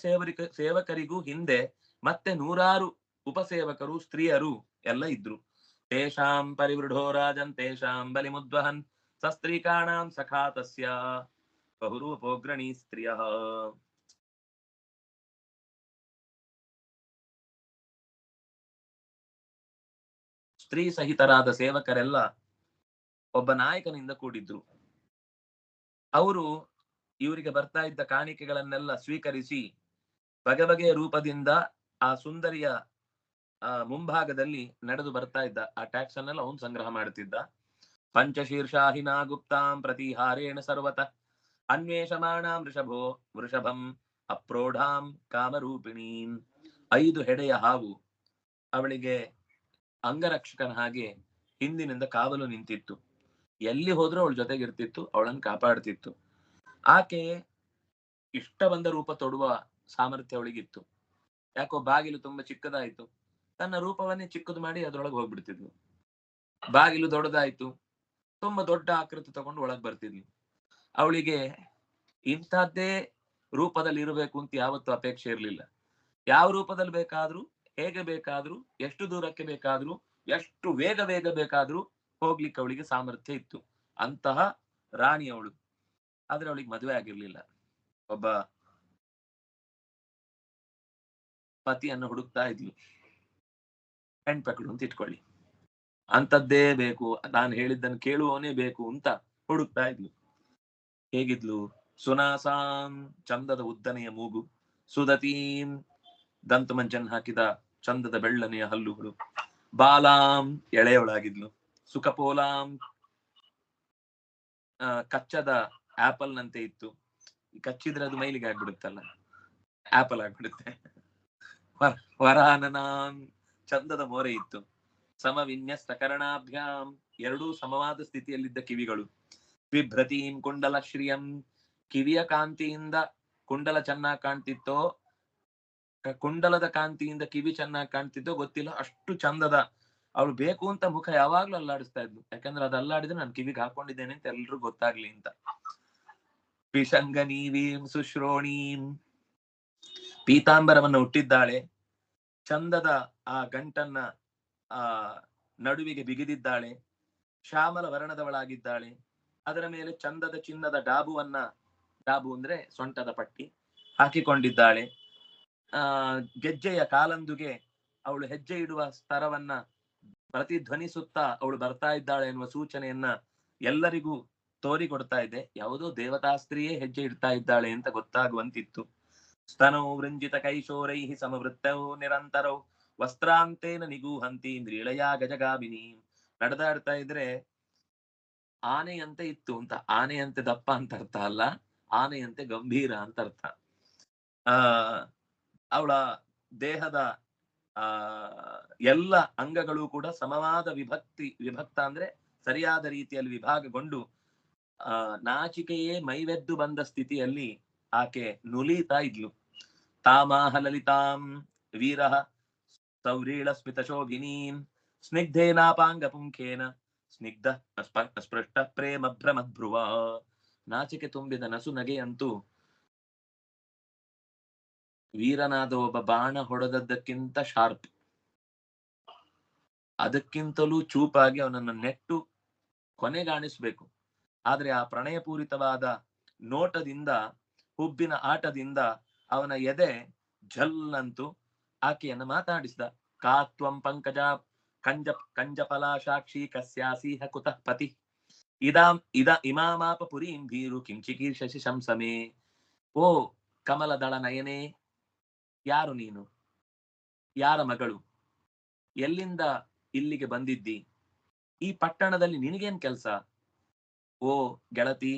ಸೇವಕರಿಗೂ ಹಿಂದೆ ಮತ್ತೆ 100 ಉಪಸೇವಕರು, ಸ್ತ್ರೀಯರು ಎಲ್ಲ ಇದ್ರು. ತೇಷಾಂ ಪರಿವೃಢೋ ರಾಜನ್ ತೇಷಾಂ ಬಲಿಮುದ್ವಹನ್ ಸಸ್ತ್ರೀಕಾಣಾಂ ಸಖಾ ತಸ್ಯ ಬಹುರೂಪೋಗ್ರಣೀ ಸ್ತ್ರೀಯ. ಸ್ತ್ರೀ ಸಹಿತರಾದ ಸೇವಕರೆಲ್ಲ ಒಬ್ಬ ನಾಯಕನಿಂದ ಕೂಡಿದ್ರು. ಅವರು ಇವರಿಗೆ ಬರ್ತಾ ಇದ್ದ ಕಾಣಿಕೆಗಳನ್ನೆಲ್ಲ ಸ್ವೀಕರಿಸಿ ಬಗೆ ಬಗೆಯ ರೂಪದಿಂದ ಆ ಸುಂದರಿಯ ಮುಂಭಾಗದಲ್ಲಿ ನಡೆದು ಬರ್ತಾ ಇದ್ದ. ಆ ಟ್ಯಾಕ್ಸ್ ಅನ್ನೆಲ್ಲ ಅವನು ಸಂಗ್ರಹ ಮಾಡುತ್ತಿದ್ದ. ಪಂಚಶೀರ್ಷಾಹಿನಾ ಗುಪ್ತಾಂ ಪ್ರತಿಹಾರೇಣ ಸರ್ವತಃ ಅನ್ವೇಷಮಾಣಾಂ ವೃಷಭಂ ಅಪ್ರೋಢಾಂ ಕಾಮರೂಪಿಣೀಂ. 5 ಹೆಡೆಯ ಹಾವು ಅವಳಿಗೆ ಅಂಗರಕ್ಷಕನ ಹಾಗೆ ಹಿಂದಿನಿಂದ ಕಾವಲು ನಿಂತಿತ್ತು. ಎಲ್ಲಿ ಹೋದ್ರೂ ಅವಳ ಜೊತೆಗಿರ್ತಿತ್ತು, ಅವಳನ್ನು ಕಾಪಾಡ್ತಿತ್ತು. ಆಕೆ ಇಷ್ಟ ಬಂದ ರೂಪ ತೊಡುವ ಸಾಮರ್ಥ್ಯ ಅವಳಿಗಿತ್ತು. ಯಾಕೋ ಬಾಗಿಲು ತುಂಬಾ ಚಿಕ್ಕದಾಯ್ತು, ತನ್ನ ರೂಪವನ್ನೇ ಚಿಕ್ಕದು ಮಾಡಿ ಅದ್ರೊಳಗೆ ಹೋಗ್ಬಿಡ್ತಿದ್ಲು. ಬಾಗಿಲು ದೊಡ್ಡದಾಯ್ತು, ತುಂಬಾ ದೊಡ್ಡ ಆಕೃತಿ ತಗೊಂಡು ಒಳಗ್ ಬರ್ತಿದ್ಲು. ಅವಳಿಗೆ ಇಂಥದ್ದೇ ರೂಪದಲ್ಲಿ ಇರಬೇಕು ಅಂತ ಯಾವತ್ತೂ ಅಪೇಕ್ಷೆ ಇರಲಿಲ್ಲ. ಯಾವ ರೂಪದಲ್ಲಿ ಬೇಕಾದ್ರೂ, ಹೇಗೆ ಬೇಕಾದ್ರೂ, ಎಷ್ಟು ದೂರಕ್ಕೆ ಬೇಕಾದ್ರೂ, ಎಷ್ಟು ವೇಗ ಬೇಕಾದ್ರೂ ಹೋಗ್ಲಿಕ್ಕೆ ಅವಳಿಗೆ ಸಾಮರ್ಥ್ಯ ಇತ್ತು. ಅಂತಹ ರಾಣಿ ಅವಳು. ಆದ್ರೆ ಅವಳಿಗೆ ಮದುವೆ ಆಗಿರ್ಲಿಲ್ಲ. ಒಬ್ಬ ಪತಿಯನ್ನು ಹುಡುಕ್ತಾ ಇದ್ಲು. ಹೆಣ್ಪಕಡು ಅಂತ ಇಟ್ಕೊಳ್ಳಿ. ಅಂತದ್ದೇ ಬೇಕು, ನಾನು ಹೇಳಿದ್ದನ್ನು ಕೇಳುವವನೇ ಬೇಕು ಅಂತ ಹುಡುಕ್ತಾ ಇದ್ಲು. ಹೇಗಿದ್ಲು? ಸುನಾಸಾಂ, ಚಂದದ ಉದ್ದನೆಯ ಮೂಗು. ಸುದತೀಂ, ದಂತು ಮಂಜನ್ ಹಾಕಿದ ಚಂದದ ಬೆಳ್ಳನೆಯ ಹಲ್ಲುಗಳು. ಬಾಲಾಂ, ಎಳೆಯವಳಾಗಿದ್ಲು. ಸುಖಪೋಲಾಂ, ಕಚ್ಚದ ಆಪಲ್ ನಂತೆ ಇತ್ತು. ಕಚ್ಚಿದ್ರೆ ಅದು ಮೈಲಿಗೆ ಆಗ್ಬಿಡುತ್ತಲ್ಲ, ಆಪಲ್ ಆಗ್ಬಿಡುತ್ತೆ. ವರಾನನಾಂ, ಚಂದದ ಮೋರೆ ಇತ್ತು. ಸಮವಿನ್ಯಸ್ತ ಕರ್ಣಾಭ್ಯಾಂ, ಎರಡೂ ಸಮವಾದ ಸ್ಥಿತಿಯಲ್ಲಿದ್ದ ಕಿವಿಗಳು. ಬಿಭ್ರತೀಂ ಕುಂಡಲ ಶ್ರಿಯಂ, ಕಿವಿಯ ಕಾಂತಿಯಿಂದ ಕುಂಡಲ ಚೆನ್ನಾಗಿ ಕಾಣ್ತಿತ್ತೋ, ಕುಂಡಲದ ಕಾಂತಿಯಿಂದ ಕಿವಿ ಚೆನ್ನಾಗಿ ಕಾಣ್ತಿದ್ದೋ ಗೊತ್ತಿಲ್ಲ, ಅಷ್ಟು ಚಂದದ. ಅವಳು ಬೇಕು ಅಂತ ಮುಖ ಯಾವಾಗ್ಲೂ ಅಲ್ಲಾಡಿಸ್ತಾ ಇದ್ಲು. ಯಾಕಂದ್ರೆ ಅದು ಅಲ್ಲಾಡಿದ್ರೆ ನಾನು ಕಿವಿಗೆ ಹಾಕೊಂಡಿದ್ದೇನೆ ಅಂತ ಎಲ್ರಿಗೂ ಗೊತ್ತಾಗ್ಲಿ ಅಂತ. ಪಿಶಂಗನೀವೀಂ ಸುಶ್ರೋಣೀಂ, ಪೀತಾಂಬರವನ್ನು ಹುಟ್ಟಿದ್ದಾಳೆ. ಚಂದದ ಆ ಗಂಟನ್ನ ನಡುವಿಗೆ ಬಿಗಿದಿದ್ದಾಳೆ. ಶ್ಯಾಮಲ ವರ್ಣದವಳಾಗಿದ್ದಾಳೆ. ಅದರ ಮೇಲೆ ಚಂದದ ಚಿನ್ನದ ಡಾಬು ಅಂದ್ರೆ ಸೊಂಟದ ಪಟ್ಟಿ ಹಾಕಿಕೊಂಡಿದ್ದಾಳೆ. ಗೆಜ್ಜೆಯ ಕಾಲಂದುಗೆ ಅವಳು ಹೆಜ್ಜೆ ಇಡುವ ಸ್ತರವನ್ನ ಪ್ರತಿಧ್ವನಿಸುತ್ತಾ ಅವಳು ಬರ್ತಾ ಇದ್ದಾಳೆ ಎನ್ನುವ ಸೂಚನೆಯನ್ನ ಎಲ್ಲರಿಗೂ ತೋರಿಕೊಡ್ತಾ ಇದೆ. ಯಾವುದೋ ದೇವತಾ ಸ್ತ್ರೀಯೇ ಹೆಜ್ಜೆ ಇಡ್ತಾ ಇದ್ದಾಳೆ ಅಂತ ಗೊತ್ತಾಗುವಂತಿತ್ತು. ಸ್ತನೌ ವೃಂಜಿತ ಕೈಶೋರೈ ಸಮವೃತ್ತೌ ನಿರಂತರೌ ವಸ್ತ್ರಾಂತೇನ ನಿಗೂಹಂತಿ ಇಂದ್ರಿಯಳಯ ಗಜಗಾಮಿನಿ. ನಡೆದಾಡ್ತಾ ಇದ್ರೆ ಆನೆಯಂತೆ ಇತ್ತು ಅಂತ. ಆನೆಯಂತೆ ದಪ್ಪ ಅಂತ ಅರ್ಥ ಅಲ್ಲ, ಆನೆಯಂತೆ ಗಂಭೀರ ಅಂತ ಅರ್ಥ. ಅವಳ ದೇಹದ ಎಲ್ಲ ಅಂಗಗಳು ಕೂಡ ಸಮವಾದ ವಿಭಕ್ತ ಅಂದ್ರೆ ಸರಿಯಾದ ರೀತಿಯಲ್ಲಿ ವಿಭಾಗಗೊಂಡು ನಾಚಿಕೆಯೇ ಮೈವೆದ್ದು ಬಂದ ಸ್ಥಿತಿಯಲ್ಲಿ ಆಕೆ ನುಲಿತಾ ಇದ್ಲು. ತಾಮಾಹ ಲಲಿತಾಂ ವೀರಃ ಸೌರೀಳ ಸ್ಮಿತ ಶೋಭಿನೀಂ ಸ್ನಿಗ್ಧೇನಾಪಾಂಗ ಪುಂಖೇನ ಸ್ನಿಗ್ಧ ಸ್ಪೃಷ್ಟ ಪ್ರೇಮ ಭ್ರಮಧ್ರುವ. ನಾಚಿಕೆ ತುಂಬಿದ ನಸು ನಗೆಯಂತೂ ವೀರನಾದ ಒಬ್ಬ ಬಾಣ ಹೊಡೆದದ್ದಕ್ಕಿಂತ ಶಾರ್ಪ್, ಅದಕ್ಕಿಂತಲೂ ಚೂಪಾಗಿ ಅವನನ್ನು ನೆಟ್ಟು ಕೊನೆಗಾಣಿಸ್ಬೇಕು. ಆದ್ರೆ ಆ ಪ್ರಣಯಪೂರಿತವಾದ ನೋಟದಿಂದ, ಹುಬ್ಬಿನ ಆಟದಿಂದ ಅವನ ಎದೆ ಝಲ್ಲಂತೂ ಆಕೆಯನ್ನು ಮಾತಾಡಿಸಿದ. ಕಾತ್ವಂ ಪಂಕಜ ಕಂಜಫಲ ಸಾಕ್ಷಿ ಕಸ್ಯಾಸೀಹ ಕುತಃ ಪತಿ ಇಮಾಮಾಪ ಪುರೀಂ ಭೀರು ಕಿಂಚಿಕೀರ್ಷಸಿ ಶಂಸಮೇ. ಓ ಕಮಲದಳ ನಯನೇ, ಯಾರು ನೀನು? ಯಾರ ಮಗಳು? ಎಲ್ಲಿಂದ ಇಲ್ಲಿಗೆ ಬಂದಿದ್ದಿ? ಈ ಪಟ್ಟಣದಲ್ಲಿ ನಿನಗೇನ್ ಕೆಲಸ? ಓ ಗೆಳತಿ,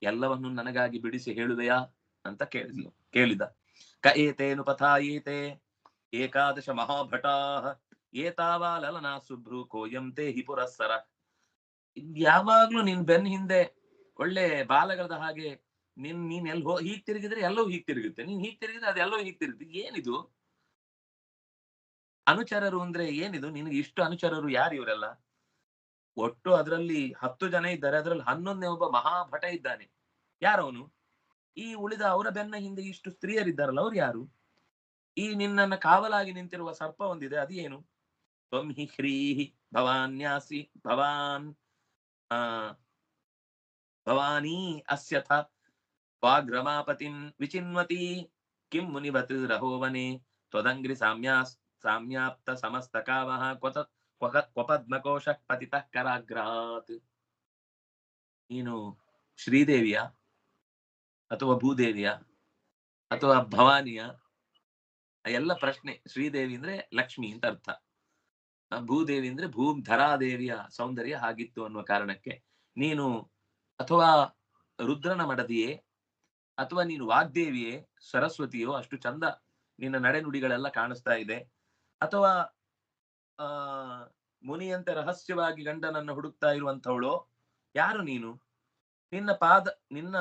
ಎಲ್ಲವನ್ನು ನನಗಾಗಿ ಬಿಡಿಸಿ ಹೇಳುವೆಯಾ ಅಂತ ಕೇಳಿದ. ಕ ಏತೇನು ಪಥಾಯೇತೆ ಏಕಾದಶ ಮಹಾಭಟಾ ಏತಾವಾ ಲಲನಾ ಸುಭ್ರು ಕೋಯಂತೆ ಹಿ ಪುರಸ್ಸರ. ಯಾವಾಗ್ಲೂ ನಿನ್ ಬೆನ್ ಹಿಂದೆ ಒಳ್ಳೆ ಬಾಲಗದ ಹಾಗೆ ನೀನ್ ಎಲ್ಲಿ ಹೀಗ್ ತಿರುಗಿದ್ರೆ ಎಲ್ಲವೂ ಹೀಗ್ ತಿರುಗುತ್ತೆ, ನೀನ್ ಹೀಗ್ ತಿರುಗಿದ್ರೆ ಅದೆಲ್ಲವೂ ಹೀಗ್ ತಿರುಗುತ್ತೆ. ಏನಿದು ಅನುಚರರು ಅಂದ್ರೆ? ಏನಿದು? ನಿನಗೆ ಇಷ್ಟು ಅನುಚರರು ಯಾರು ಇವರೆಲ್ಲ? ಒಟ್ಟು ಅದರಲ್ಲಿ 10 ಜನ ಇದ್ದಾರೆ, ಅದರಲ್ಲಿ 11ನೇ ಒಬ್ಬ ಮಹಾಭಟ ಇದ್ದಾನೆ. ಯಾರವನು? ಈ ಉಳಿದ ಅವರ ಬೆನ್ನ ಹಿಂದೆ ಇಷ್ಟು ಸ್ತ್ರೀಯರಿದ್ದಾರಲ್ಲ, ಅವ್ರು ಯಾರು? ಈ ನಿನ್ನನ್ನ ಕಾವಲಾಗಿ ನಿಂತಿರುವ ಸರ್ಪ ಒಂದಿದೆ, ಅದು ಏನು? ತ್ವಂ ಹಿ ಹ್ರೀಹಿ ಭವಾನ್ಯಾಸಿ ಭವಾನ್ ಆ ಭವಾನಿ ಅಸ್ಯಥ ವಾಗ್ರಮಾಪತಿಂ ವಿಚಿನ್ವತಿ ಕಿಂ ಮುನಿವತ್ ರಹೋವನೆ ತ್ವದಂಗ್ರಿ ಸಾಮ್ಯಾಪ್ತ ಸಮಸ್ತ ಕಾಮಃ ಕ್ವಪದ್ಮಕೋಶ ಪತಿತಃ ಕರಾಗ್ರಾತ್. ನೀನು ಶ್ರೀದೇವಿಯ ಅಥವಾ ಭೂದೇವಿಯ ಅಥವಾ ಭವಾನಿಯ? ಎಲ್ಲ ಪ್ರಶ್ನೆ. ಶ್ರೀದೇವಿ ಅಂದ್ರೆ ಲಕ್ಷ್ಮಿ ಅಂತ ಅರ್ಥ, ಭೂದೇವಿ ಅಂದ್ರೆ ಧರಾದೇವಿಯ ಸೌಂದರ್ಯ ಹಾಗಿತ್ತು ಅನ್ನುವ ಕಾರಣಕ್ಕೆ ನೀನು ಅಥವಾ ರುದ್ರನ ಮಡದಿಯೇ ಅಥವಾ ನೀನು ವಾಗ್ದೇವಿಯೇ ಸರಸ್ವತಿಯೋ? ಅಷ್ಟು ಚಂದ ನಿನ್ನ ನಡೆನುಡಿಗಳೆಲ್ಲ ಕಾಣಿಸ್ತಾ ಇದೆ. ಅಥವಾ ಆ ಮುನಿಯಂತೆ ರಹಸ್ಯವಾಗಿ ಗಂಡನನ್ನು ಹುಡುಕ್ತಾ ಇರುವಂತವಳು? ಯಾರು ನೀನು? ನಿನ್ನ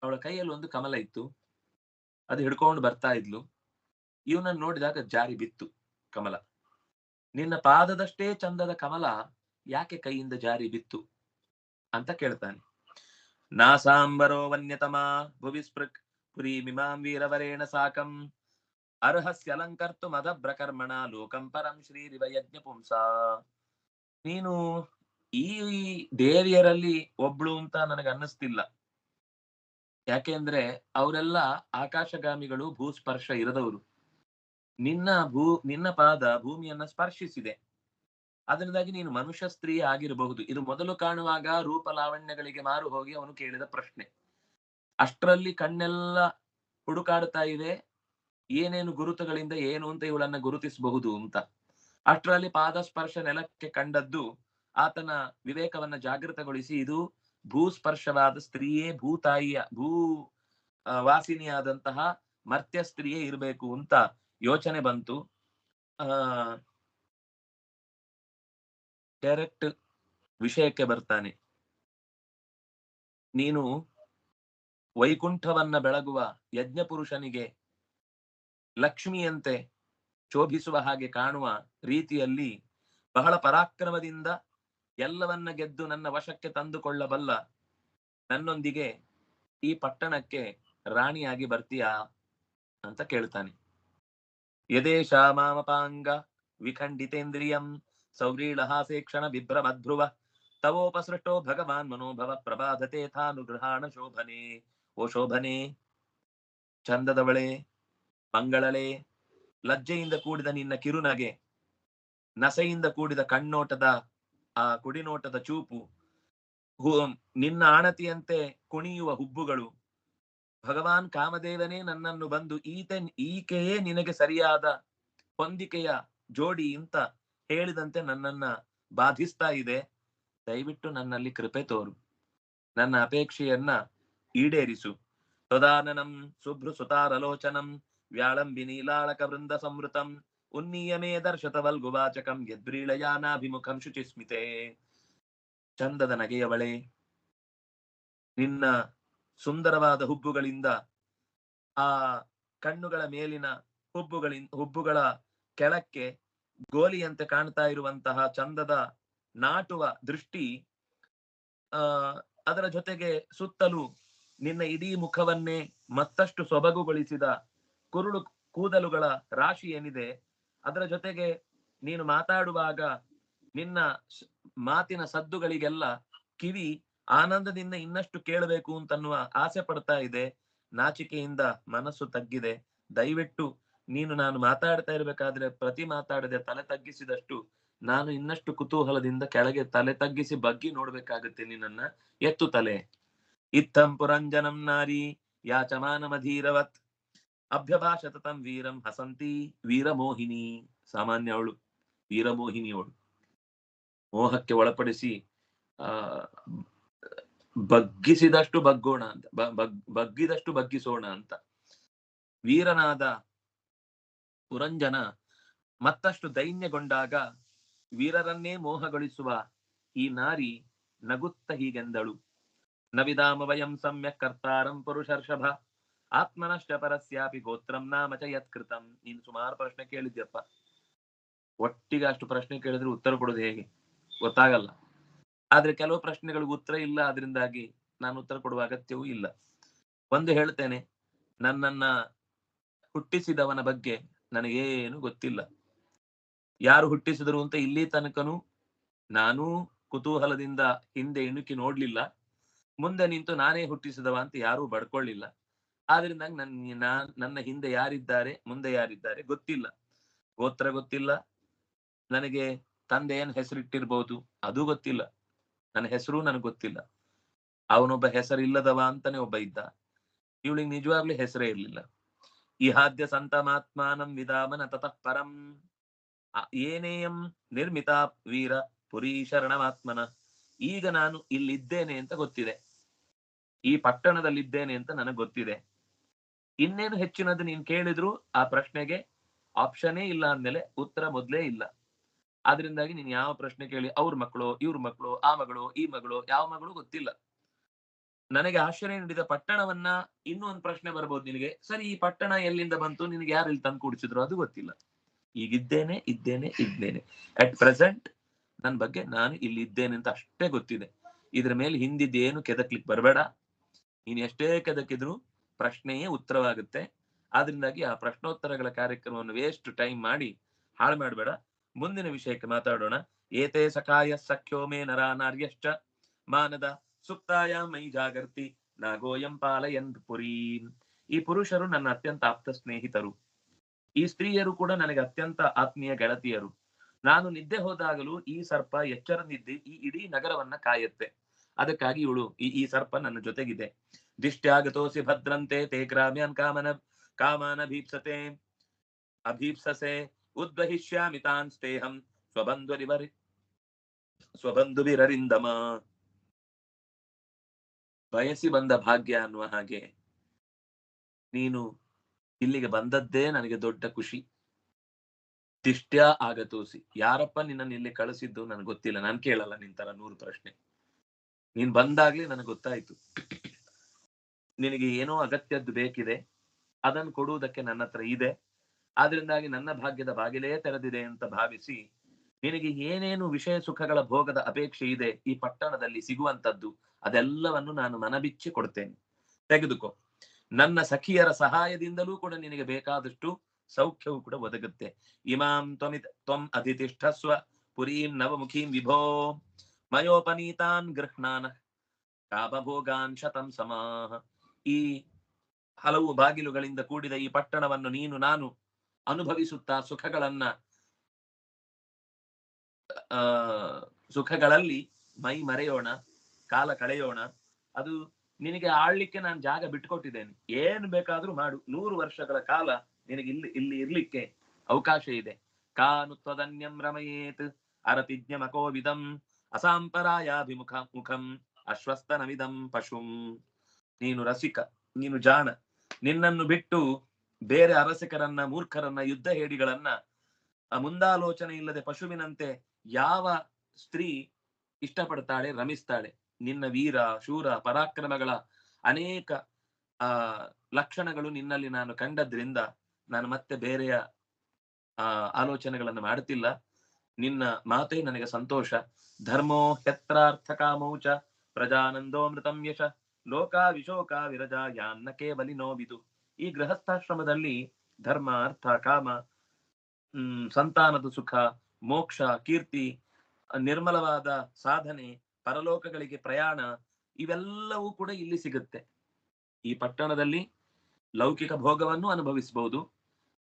ಅವಳ ಕೈಯಲ್ಲಿ ಒಂದು ಕಮಲ ಇತ್ತು, ಅದು ಹಿಡ್ಕೊಂಡು ಬರ್ತಾ ಇದ್ಲು. ಇವನನ್ನು ನೋಡಿದಾಗ ಜಾರಿ ಬಿತ್ತು ಕಮಲ. ನಿನ್ನ ಪಾದದಷ್ಟೇ ಚಂದದ ಕಮಲ ಯಾಕೆ ಕೈಯಿಂದ ಜಾರಿ ಬಿತ್ತು ಅಂತ ಕೇಳ್ತಾನೆ. ನಾಸಾಂಬರೋ ವನ್ಯತಮಾ ಭುವಿಸ್ಪೃಕ್ ಪುರೀಮಿಮಾಂ ವೀರವರೇಣ ಸಾಕಂ ಅರ್ಹಸ್ಯಲಂಕರ್ತು ಮದಭ್ರಕರ್ಮಣ ಲೋಕಂ ಪರಂ ಶ್ರೀರಿವ ಯಜ್ಞ ಪುಂಸಾ. ನೀನು ಈ ದೇವಿಯರಲ್ಲಿ ಒಬ್ಳು ಅಂತ ನನಗೆ ಅನ್ನಿಸ್ತಿಲ್ಲ. ಯಾಕೆಂದ್ರೆ ಅವರೆಲ್ಲ ಆಕಾಶಗಾಮಿಗಳು, ಭೂಸ್ಪರ್ಶ ಇರದವರು. ನಿನ್ನ ಪಾದ ಭೂಮಿಯನ್ನ ಸ್ಪರ್ಶಿಸಿದೆ, ಅದರಿಂದಾಗಿ ನೀನು ಮನುಷ್ಯ ಸ್ತ್ರೀ ಆಗಿರಬಹುದು. ಇದು ಮೊದಲು ಕಾಣುವಾಗ ರೂಪ ಲಾವಣ್ಯಗಳಿಗೆ ಮಾರು ಹೋಗಿ ಅವನು ಕೇಳಿದ ಪ್ರಶ್ನೆ. ಅಷ್ಟರಲ್ಲಿ ಕಣ್ಣೆಲ್ಲ ಹುಡುಕಾಡ್ತಾ ಇದೆ, ಏನೇನು ಗುರುತುಗಳಿಂದ ಏನು ಅಂತ ಇವಳನ್ನ ಗುರುತಿಸಬಹುದು ಅಂತ. ಅಷ್ಟರಲ್ಲಿ ಪಾದ ಸ್ಪರ್ಶ ನೆಲಕ್ಕೆ ಕಂಡದ್ದು ಆತನ ವಿವೇಕವನ್ನ ಜಾಗೃತಗೊಳಿಸಿ, ಇದು ಭೂಸ್ಪರ್ಶವಾದ ಸ್ತ್ರೀಯೇ, ಭೂತಾಯಿಯ ವಾಸಿನಿಯಾದಂತಹ ಮರ್ತ್ಯ ಸ್ತ್ರೀಯೇ ಇರಬೇಕು ಅಂತ ಯೋಚನೆ ಬಂತು. ಡೈರೆಕ್ಟ್ ವಿಷಯಕ್ಕೆ ಬರ್ತಾನೆ. ನೀನು ವೈಕುಂಠವನ್ನ ಬೆಳಗುವ ಯಜ್ಞ ಪುರುಷನಿಗೆ ಲಕ್ಷ್ಮಿಯಂತೆ ಶೋಭಿಸುವ ಹಾಗೆ ಕಾಣುವ ರೀತಿಯಲ್ಲಿ ಬಹಳ ಪರಾಕ್ರಮದಿಂದ ಎಲ್ಲವನ್ನ ಗೆದ್ದು ನನ್ನ ವಶಕ್ಕೆ ತಂದುಕೊಳ್ಳಬಲ್ಲ ನನ್ನೊಂದಿಗೆ ಈ ಪಟ್ಟಣಕ್ಕೆ ರಾಣಿಯಾಗಿ ಬರ್ತೀಯಾ ಅಂತ ಕೇಳ್ತಾನೆ. ಯದೇಶ ಮಾಮಪಾಂಗ ವಿಖಂಡಿತೇಂದ್ರಿಯಂ ಸೌರೀಳಹಾಸೇ ಕ್ಷಣ ಬಿಭ್ರಮಧ್ರುವ ತವೋಪಸೃಷ್ಟೋ ಭಗವಾನ್ ಮನೋಭವ ಪ್ರಬಾಧತೆ ಥಾನುಗೃಹಾಣ ಶೋಭನೆ. ಓ ಶೋಭನೆ, ಚಂದದವಳೆ, ಮಂಗಳಳೆ, ಲಜ್ಜೆಯಿಂದ ಕೂಡಿದ ನಿನ್ನ ಕಿರುನಗೆ, ನಸೆಯಿಂದ ಕೂಡಿದ ಕಣ್ಣೋಟದ ಆ ಕುಡಿನೋಟದ ಚೂಪು, ನಿನ್ನ ಆಣತಿಯಂತೆ ಕುಣಿಯುವ ಹುಬ್ಬುಗಳು, ಭಗವಾನ್ ಕಾಮದೇವನೇ ನನ್ನನ್ನು ಬಂದು ಈಕೆಯೇ ನಿನಗೆ ಸರಿಯಾದ ಹೊಂದಿಕೆಯ ಜೋಡಿ ಅಂತ ಹೇಳಿದಂತೆ ನನ್ನನ್ನ ಬಾಧಿಸ್ತಾ ಇದೆ. ದಯವಿಟ್ಟು ನನ್ನಲ್ಲಿ ಕೃಪೆ ತೋರು, ನನ್ನ ಅಪೇಕ್ಷೆಯನ್ನ ಈಡೇರಿಸು. ತದಾನನಂ ಶುಭ್ರು ಸುತಾರಲೋಚನಂ ವ್ಯಾಳಂಬಿ ನೀಲಾಳಕ ವೃಂದ ಸಂವೃತಂ ಉನ್ನೀಯಮೇ ದರ್ಶತವಲ್ಗುವಾಚಕಂ ಯದ್ವ್ರೀಳಯಾನಾಭಿಮುಖಂ ಶುಚಿಸ್ಮಿತೆ. ಚಂದದ ನಗೆಯವಳೆ, ನಿನ್ನ ಸುಂದರವಾದ ಹುಬ್ಬುಗಳಿಂದ ಆ ಕಣ್ಣುಗಳ ಮೇಲಿನ ಹುಬ್ಬುಗಳ ಕೆಳಕ್ಕೆ ಗೋಲಿಯಂತೆ ಕಾಣ್ತಾ ಇರುವಂತಹ ಚಂದದ ನಾಟುವ ದೃಷ್ಟಿ, ಅದರ ಜೊತೆಗೆ ಸುತ್ತಲೂ ನಿನ್ನ ಇಡೀ ಮುಖವನ್ನೇ ಮತ್ತಷ್ಟು ಸೊಬಗುಗೊಳಿಸಿದ ಕುರುಳು ಕೂದಲುಗಳ ರಾಶಿ ಏನಿದೆ, ಅದರ ಜೊತೆಗೆ ನೀನು ಮಾತಾಡುವಾಗ ನಿನ್ನ ಮಾತಿನ ಸದ್ದುಗಳಿಗೆಲ್ಲ ಕಿವಿ ಆನಂದದಿಂದ ಇನ್ನಷ್ಟು ಕೇಳಬೇಕು ಅಂತನ್ನುವ ಆಸೆ ಪಡ್ತಾ ಇದೆ. ನಾಚಿಕೆಯಿಂದ ಮನಸ್ಸು ತಗ್ಗಿದೆ. ದಯವಿಟ್ಟು ನೀನು ನಾನು ಮಾತಾಡ್ತಾ ಇರ್ಬೇಕಾದ್ರೆ ಪ್ರತಿ ಮಾತಾಡದೆ ತಲೆ ತಗ್ಗಿಸಿದಷ್ಟು ನಾನು ಇನ್ನಷ್ಟು ಕುತೂಹಲದಿಂದ ಕೆಳಗೆ ತಲೆ ತಗ್ಗಿಸಿ ಬಗ್ಗಿ ನೋಡ್ಬೇಕಾಗುತ್ತೆ ನಿನ್ನನ್ನ. ಎತ್ತು ತಲೆ. ಇತ್ತಂ ಪುರಂಜನಂ ನಾರಿ ಯಾಚಮಾನಮಧೀರವತ್ ಅಭ್ಯಭಾಷತಂ ವೀರಂ ಹಸಂತಿ ವೀರಮೋಹಿನಿ. ಸಾಮಾನ್ಯ ಅವಳು, ವೀರಮೋಹಿನಿಯವಳು. ಮೋಹಕ್ಕೆ ಒಳಪಡಿಸಿ ಬಗ್ಗಿಸಿದಷ್ಟು ಬಗ್ಗೋಣ ಅಂತ, ಬಗ್ಗಿದಷ್ಟು ಬಗ್ಗಿಸೋಣ ಅಂತ. ವೀರನಾದ ಪುರಂಜನ ಮತ್ತಷ್ಟು ದೈನ್ಯಗೊಂಡಾಗ ವೀರರನ್ನೇ ಮೋಹಗೊಳಿಸುವ ಈ ನಾರಿ ನಗುತ್ತ ಹೀಗೆಂದಳು. ನವಿದಾಮ ವಯಂ ಸಮ್ಯಕ್ ಕರ್ತಾರಂ ಪುರುಷರ್ಷಭ ಆತ್ಮನಶ್ಚ ಪರಸ್ಯಾಪಿ ಗೋತ್ರಂ ನಾಮ ಚ ಯತ್ಕೃತಂ. ನೀನು ಸುಮಾರು ಪ್ರಶ್ನೆ ಕೇಳಿದ್ಯಪ್ಪ, ಒಟ್ಟಿಗೆ ಅಷ್ಟು ಪ್ರಶ್ನೆ ಕೇಳಿದ್ರೆ ಉತ್ತರ ಕೊಡೋದು ಹೇಗೆ ಗೊತ್ತಾಗಲ್ಲ. ಆದ್ರೆ ಕೆಲವು ಪ್ರಶ್ನೆಗಳಿಗೆ ಉತ್ತರ ಇಲ್ಲ, ಅದರಿಂದಾಗಿ ನಾನು ಉತ್ತರ ಕೊಡುವ ಅಗತ್ಯವೂ ಇಲ್ಲ. ಒಂದು ಹೇಳ್ತೇನೆ, ನನ್ನನ್ನ ಹುಟ್ಟಿಸಿದವನ ಬಗ್ಗೆ ನನಗೇನು ಗೊತ್ತಿಲ್ಲ. ಯಾರು ಹುಟ್ಟಿಸಿದರು ಅಂತ ಇಲ್ಲಿ ತನಕನೂ ನಾನೂ ಕುತೂಹಲದಿಂದ ಹಿಂದೆ ಇಣುಕಿ ನೋಡ್ಲಿಲ್ಲ. ಮುಂದೆ ನಿಂತು ನಾನೇ ಹುಟ್ಟಿಸಿದವ ಅಂತ ಯಾರೂ ಬಡ್ಕೊಳ್ಳಿಲ್ಲ. ಆದ್ರಿಂದ ನನ್ನ ಹಿಂದೆ ಯಾರಿದ್ದಾರೆ, ಮುಂದೆ ಯಾರಿದ್ದಾರೆ ಗೊತ್ತಿಲ್ಲ. ಗೋತ್ರ ಗೊತ್ತಿಲ್ಲ. ನನಗೆ ತಂದೆ ಏನ್ ಹೆಸರಿಟ್ಟಿರ್ಬೋದು ಅದು ಗೊತ್ತಿಲ್ಲ. ನನ್ನ ಹೆಸರು ನನಗೆ ಗೊತ್ತಿಲ್ಲ. ಅವನೊಬ್ಬ ಹೆಸರಿಲ್ಲದವ ಅಂತಾನೆ ಒಬ್ಬ ಇದ್ದ. ಇವಳಿಗೆ ನಿಜವಾಗ್ಲೂ ಹೆಸರೇ ಇರ್ಲಿಲ್ಲ. ಇಹಾದ್ಯ ಸಂತಮಾತ್ಮಾನಂ ವಿಧಾಮನ ತತಃ ಪರಂ ಏನೇಯಂ ನಿರ್ಮಿತ ವೀರ ಪುರೀ ಶರಣಮಾತ್ಮನ. ಈಗ ನಾನು ಇಲ್ಲಿದ್ದೇನೆ ಅಂತ ಗೊತ್ತಿದೆ, ಈ ಪಟ್ಟಣದಲ್ಲಿದ್ದೇನೆ ಅಂತ ನನಗೆ ಗೊತ್ತಿದೆ. ಇನ್ನೇನು ಹೆಚ್ಚಿನದು ನೀನ್ ಕೇಳಿದ್ರು ಆ ಪ್ರಶ್ನೆಗೆ ಆಪ್ಷನೇ ಇಲ್ಲ ಅಂದ್ಮೇಲೆ ಉತ್ತರ ಮೊದ್ಲೇ ಇಲ್ಲ. ಆದ್ರಿಂದಾಗಿ ನೀನ್ ಯಾವ ಪ್ರಶ್ನೆ ಕೇಳಿ ಅವ್ರ ಮಕ್ಕಳು, ಇವ್ರ ಮಕ್ಕಳು, ಆ ಮಗಳು, ಈ ಮಗಳು, ಯಾವ ಮಗಳು ಗೊತ್ತಿಲ್ಲ. ನನಗೆ ಆಶ್ಚರ್ಯ ನೀಡಿದ ಪಟ್ಟಣವನ್ನ ಇನ್ನೂ ಒಂದು ಪ್ರಶ್ನೆ ಬರ್ಬೋದು ನಿನಗೆ, ಸರಿ ಈ ಪಟ್ಟಣ ಎಲ್ಲಿಂದ ಬಂತು, ನಿನಗೆ ಯಾರು ಇಲ್ಲಿ ತಂದು ಕೂಡಿಸಿದ್ರು ಅದು ಗೊತ್ತಿಲ್ಲ. ಈಗಿದ್ದೇನೆ, ಇದ್ದೇನೆ. ಅಟ್ ಪ್ರೆಸೆಂಟ್ ನನ್ನ ಬಗ್ಗೆ ನಾನು ಇಲ್ಲಿ ಇದ್ದೇನೆ ಅಂತ ಅಷ್ಟೇ ಗೊತ್ತಿದೆ. ಇದ್ರ ಮೇಲೆ ಹಿಂದಿದ್ದೇನು ಕೆದಕ್ಲಿಕ್ಕೆ ಬರಬೇಡ. ನೀನ್ ಎಷ್ಟೇ ಕೆದಕಿದ್ರು ಪ್ರಶ್ನೆಯೇ ಉತ್ತರವಾಗುತ್ತೆ. ಆದ್ರಿಂದಾಗಿ ಆ ಪ್ರಶ್ನೋತ್ತರಗಳ ಕಾರ್ಯಕ್ರಮವನ್ನು ವೇಸ್ಟ್ ಟೈಮ್ ಮಾಡಿ ಹಾಳು ಮಾಡಬೇಡ. ಮುಂದಿನ ವಿಷಯಕ್ಕೆ ಮಾತಾಡೋಣ. ಏತೇ ಸಖಾಯ ಸಖ್ಯೋ ಮೇ ನರ ನಾರ್ಯಶ್ಚ ಮಾನದ ಸುಪ್ತಾಯ ಮೈ ಜಾಗರ್ತಿ ನಾಗೋಯಂ ಪಾಲಯನ್ ಪುರೀ. ಈ ಪುರುಷರು ನನ್ನ ಅತ್ಯಂತ ಆಪ್ತ ಸ್ನೇಹಿತರು. ಈ ಸ್ತ್ರೀಯರು ಕೂಡ ನನಗೆ ಅತ್ಯಂತ ಆತ್ಮೀಯ ಗೆಳತಿಯರು. ನಾನು ನಿದ್ದೆ ಹೋದಾಗಲೂ ಈ ಸರ್ಪ ಎಚ್ಚರದಿದ್ದು ಈ ಇಡೀ ನಗರವನ್ನ ಕಾಯುತ್ತೆ. ಅದಕ್ಕಾಗಿ ಇವಳು ಈ ಸರ್ಪ ನನ್ನ ಜೊತೆಗಿದೆ. ದಿಷ್ಟ್ಯಾಗತೋಸಿ ಭದ್ರಂತೆ ತೇ ಗ್ರಾಮ್ಯಾನ್ ಕಾಮಾನ ಅಭೀಪ್ಸಸೆ ಉದ್ವಹಿಷ್ಯಾಮಿ ತಾನ್ ಸ್ನೇಹಂ ಸ್ವಬಂಧುವಿರರಿಂದಮ. ಬಯಸಿ ಬಂದ ಭಾಗ್ಯ ಅನ್ನುವ ಹಾಗೆ ನೀನು ಇಲ್ಲಿಗೆ ಬಂದದ್ದೇ ನನಗೆ ದೊಡ್ಡ ಖುಷಿ. ದಿಷ್ಟ್ಯಾ ಆಗತೋಸಿ, ಯಾರಪ್ಪ ನಿನ್ನನ್ನು ಇಲ್ಲಿ ಕಳಿಸಿದ್ದು ನನಗೆ ಗೊತ್ತಿಲ್ಲ, ನಾನು ಕೇಳಲ್ಲ ನಿಂತರ 100 ಪ್ರಶ್ನೆ. ನೀನ್ ಬಂದಾಗ್ಲೇ ನನಗೆ ಗೊತ್ತಾಯ್ತು ನಿನಗೆ ಏನೋ ಅಗತ್ಯದ್ದು ಬೇಕಿದೆ, ಅದನ್ನು ಕೊಡುವುದಕ್ಕೆ ನನ್ನ ಹತ್ರ ಇದೆ. ಆದ್ರಿಂದಾಗಿ ನನ್ನ ಭಾಗ್ಯದ ಬಾಗಿಲೇ ತೆರೆದಿದೆ ಅಂತ ಭಾವಿಸಿ ನಿನಗೆ ಏನೇನು ವಿಷಯ ಸುಖಗಳ ಭೋಗದ ಅಪೇಕ್ಷೆ ಇದೆ ಈ ಪಟ್ಟಣದಲ್ಲಿ ಸಿಗುವಂತದ್ದು ಅದೆಲ್ಲವನ್ನು ನಾನು ಮನಬಿಚ್ಚಿ ಕೊಡ್ತೇನೆ, ತೆಗೆದುಕೋ. ನನ್ನ ಸಖಿಯರ ಸಹಾಯದಿಂದಲೂ ಕೂಡ ನಿನಗೆ ಬೇಕಾದಷ್ಟು ಸೌಖ್ಯವೂ ಕೂಡ ಒದಗುತ್ತೆ. ಇಮಾಂ ತ್ವಂ ಅಧಿತಿಷ್ಠಸ್ವ ಪುರೀಂ ನವಮುಖೀಂ ವಿಭೋ ಮಯೋಪನೀತಾನ್ ಗೃಹ್ಣಾನ ಕಾಮಭೋಗಾನ್ ಶತಂ ಸಮಾಹ. ಈ ಹಲವು ಬಾಗಿಲುಗಳಿಂದ ಕೂಡಿದ ಈ ಪಟ್ಟಣವನ್ನು ನೀನು ನಾನು ಅನುಭವಿಸುತ್ತಾ ಸುಖಗಳಲ್ಲಿ ಮೈ ಮರೆಯೋಣ, ಕಾಲ ಕಳೆಯೋಣ. ಅದು ನಿನಗೆ ಆಳ್ಲಿಕ್ಕೆ ನಾನು ಜಾಗ ಬಿಟ್ಕೊಟ್ಟಿದ್ದೇನೆ, ಏನು ಬೇಕಾದ್ರೂ ಮಾಡು. 100 ವರ್ಷಗಳ ಕಾಲ ನಿನಗೆ ಇಲ್ಲಿ ಇರ್ಲಿಕ್ಕೆ ಅವಕಾಶ ಇದೆ. ಕಾನು ತ್ವದನ್ಯಂ ರಮಯೇತ್ ಅರತಿಜ್ಞಮಕೋವಿದಂ ಮುಖಂ ಅಶ್ವಸ್ತನವಿದಂ ಪಶುಂ. ನೀನು ರಸಿಕ, ನೀನು ಜಾಣ. ನಿನ್ನನ್ನು ಬಿಟ್ಟು ಬೇರೆ ಅರಸಿಕರನ್ನ, ಮೂರ್ಖರನ್ನ, ಯುದ್ಧ ಹೇಡಿಗಳನ್ನ ಮುಂದಾಲೋಚನೆ ಇಲ್ಲದೆ ಪಶುವಿನಂತೆ ಯಾವ ಸ್ತ್ರೀ ಇಷ್ಟಪಡ್ತಾಳೆ, ರಮಿಸ್ತಾಳೆ? ನಿನ್ನ ವೀರ ಶೂರ ಪರಾಕ್ರಮಗಳ ಅನೇಕ ಲಕ್ಷಣಗಳು ನಿನ್ನಲ್ಲಿ ನಾನು ಕಂಡದ್ರಿಂದ ನಾನು ಮತ್ತೆ ಬೇರೆಯ ಆಲೋಚನೆಗಳನ್ನು ಮಾಡುತ್ತಿಲ್ಲ. ನಿನ್ನ ಮಾತೇ ನನಗೆ ಸಂತೋಷ. ಧರ್ಮೋ ಹ್ಯತ್ರಾರ್ಥ ಕಾಮೌಚ ಪ್ರಜಾನಂದೋಮೃತಂ ಯಶ ಲೋಕ ವಿಶೋಕ ವಿರಜ ಯಾನ್ನ ಕೇವಲಿನೋ ವಿದು. ಈ ಗೃಹಸ್ಥಾಶ್ರಮದಲ್ಲಿ ಧರ್ಮ, ಅರ್ಥ, ಕಾಮ, ಸಂತಾನದ ಸುಖ, ಮೋಕ್ಷ, ಕೀರ್ತಿ, ನಿರ್ಮಲವಾದ ಸಾಧನೆ, ಪರಲೋಕಗಳಿಗೆ ಪ್ರಯಾಣ, ಇವೆಲ್ಲವೂ ಕೂಡ ಇಲ್ಲಿ ಸಿಗುತ್ತೆ. ಈ ಪಟ್ಟಣದಲ್ಲಿ ಲೌಕಿಕ ಭೋಗವನ್ನು ಅನುಭವಿಸಬಹುದು,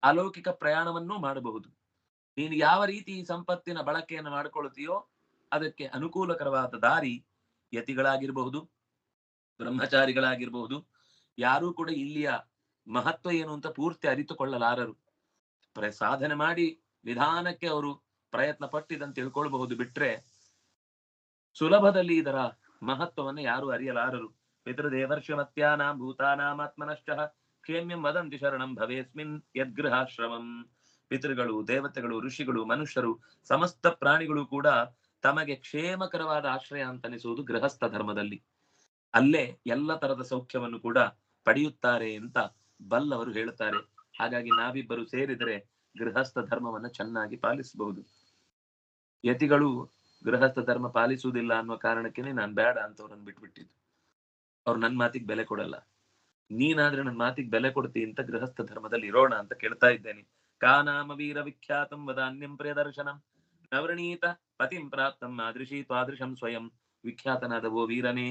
ಅಲೌಕಿಕ ಪ್ರಯಾಣವನ್ನೂ ಮಾಡಬಹುದು. ನೀನು ಯಾವ ರೀತಿ ಈ ಸಂಪತ್ತಿನ ಬಳಕೆಯನ್ನು ಮಾಡಿಕೊಳ್ಳುತ್ತೀಯೋ ಅದಕ್ಕೆ ಅನುಕೂಲಕರವಾದ ದಾರಿ ಯತಿಗಳಾಗಿರಬಹುದು, ಬ್ರಹ್ಮಚಾರಿಗಳಾಗಿರಬಹುದು. ಯಾರೂ ಕೂಡ ಇಲ್ಲಿಯ ಮಹತ್ವ ಏನು ಅಂತ ಪೂರ್ತಿ ಅರಿತುಕೊಳ್ಳಲಾರರು. ಸಾಧನೆ ಮಾಡಿ ನಿಧಾನಕ್ಕೆ ಅವರು ಪ್ರಯತ್ನ ಪಟ್ಟಿದಂತ ತಿಳ್ಕೊಳ್ಬಹುದು, ಬಿಟ್ರೆ ಸುಲಭದಲ್ಲಿ ಇದರ ಮಹತ್ವವನ್ನು ಯಾರು ಅರಿಯಲಾರರು. ಪಿತೃದೇವರ್ಷಮತ್ಯಾನಾಂ ಭೂತಾನಾಮಾತ್ಮನಶ್ಚ ಕ್ಷೇಮ್ಯಂ ವದಂತಿ ಶರಣಂ ಭವೇಸ್ಮಿನ್ ಯದ್ಗೃಹಾಶ್ರಮಂ. ಪಿತೃಗಳು, ದೇವತೆಗಳು, ಋಷಿಗಳು, ಮನುಷ್ಯರು, ಸಮಸ್ತ ಪ್ರಾಣಿಗಳು ಕೂಡ ತಮಗೆ ಕ್ಷೇಮಕರವಾದ ಆಶ್ರಯ ಅಂತನಿಸುವುದು ಗೃಹಸ್ಥ ಧರ್ಮದಲ್ಲಿ. ಅಲ್ಲೇ ಎಲ್ಲ ತರದ ಸೌಖ್ಯವನ್ನು ಕೂಡ ಪಡೆಯುತ್ತಾರೆ ಅಂತ ಬಲ್ಲವರು ಹೇಳುತ್ತಾರೆ. ಹಾಗಾಗಿ ನಾವಿಬ್ಬರು ಸೇರಿದರೆ ಗೃಹಸ್ಥ ಧರ್ಮವನ್ನ ಚೆನ್ನಾಗಿ ಪಾಲಿಸಬಹುದು. ಯತಿಗಳು ಗೃಹಸ್ಥ ಧರ್ಮ ಪಾಲಿಸುವುದಿಲ್ಲ ಅನ್ನುವ ಕಾರಣಕ್ಕೇನೆ ನಾನು ಬೇಡ ಅಂತ ಅವ್ರನ್ನ ಬಿಟ್ಬಿಟ್ಟಿದ್ದು. ಅವ್ರು ನನ್ನ ಮಾತಿಗೆ ಬೆಲೆ ಕೊಡಲ್ಲ. ನೀನಾದ್ರೆ ನನ್ನ ಮಾತಿಗೆ ಬೆಲೆ ಕೊಡ್ತಿ ಅಂತ ಗೃಹಸ್ಥ ಧರ್ಮದಲ್ಲಿ ಇರೋಣ ಅಂತ ಕೇಳ್ತಾ ಇದ್ದೇನೆ. ಕಾನಾಮ ವೀರ ವಿಖ್ಯಾತಂ ವದಾನ್ಯಂ ಪ್ರಿಯದರ್ಶನಂ ನವರಣೀತ ಪತಿಂ ಪ್ರಾಪ್ತಂ ಆದೃಶಿ ತ್ವಾದೃಶಂ ಸ್ವಯಂ. ವಿಖ್ಯಾತನಾದ ಓ ವೀರನೇ,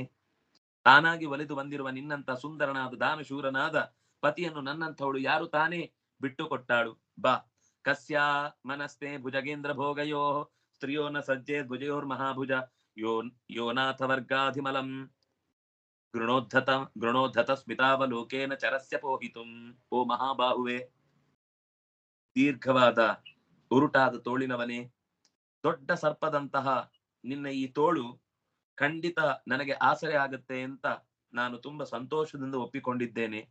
ತಾನಾಗಿ ಒಲಿದು ಬಂದಿರುವ ನಿನ್ನಂತ ಸುಂದರನಾದ ದಾನಶೂರನಾದ ಪತಿಯನ್ನು ನನ್ನಂಥವಳು ಯಾರು ತಾನೇ ಬಿಟ್ಟು ಕೊಟ್ಟಾಳು. ಬಾ. ಕಸ್ಯಾ ಮನಸ್ತೆ ಭುಜಗೇಂದ್ರ ಭೋಗಯೋ ಸ್ತ್ರೀಯೋ ನ ಸಜ್ಜೆ ಭುಜಯೋರ್ ಮಹಾಭುಜ ಯೋನಾಥ ವರ್ಗಾಧಿಮಲಂ ಗೃಣೋದ್ಧತ ಸ್ಮಿತಾವಲೋಕೇನ ಚರಸ್ಯ ಪೋಹಿತುಂ. ಓ ಮಹಾಬಾಹುವೆ, ದೀರ್ಘವಾದ ಉರುಟಾದ ತೋಳಿನವನೇ, ದೊಡ್ಡ ಸರ್ಪದಂತಹ ನಿನ್ನ ಈ ತೋಳು ಖಂಡಿತ ನನಗೆ ಆಸರೆ ಆಗುತ್ತೆ ಅಂತ ನಾನು ತುಂಬಾ ಸಂತೋಷದಿಂದ ಒಪ್ಪಿಕೊಂಡಿದ್ದೇನೆ.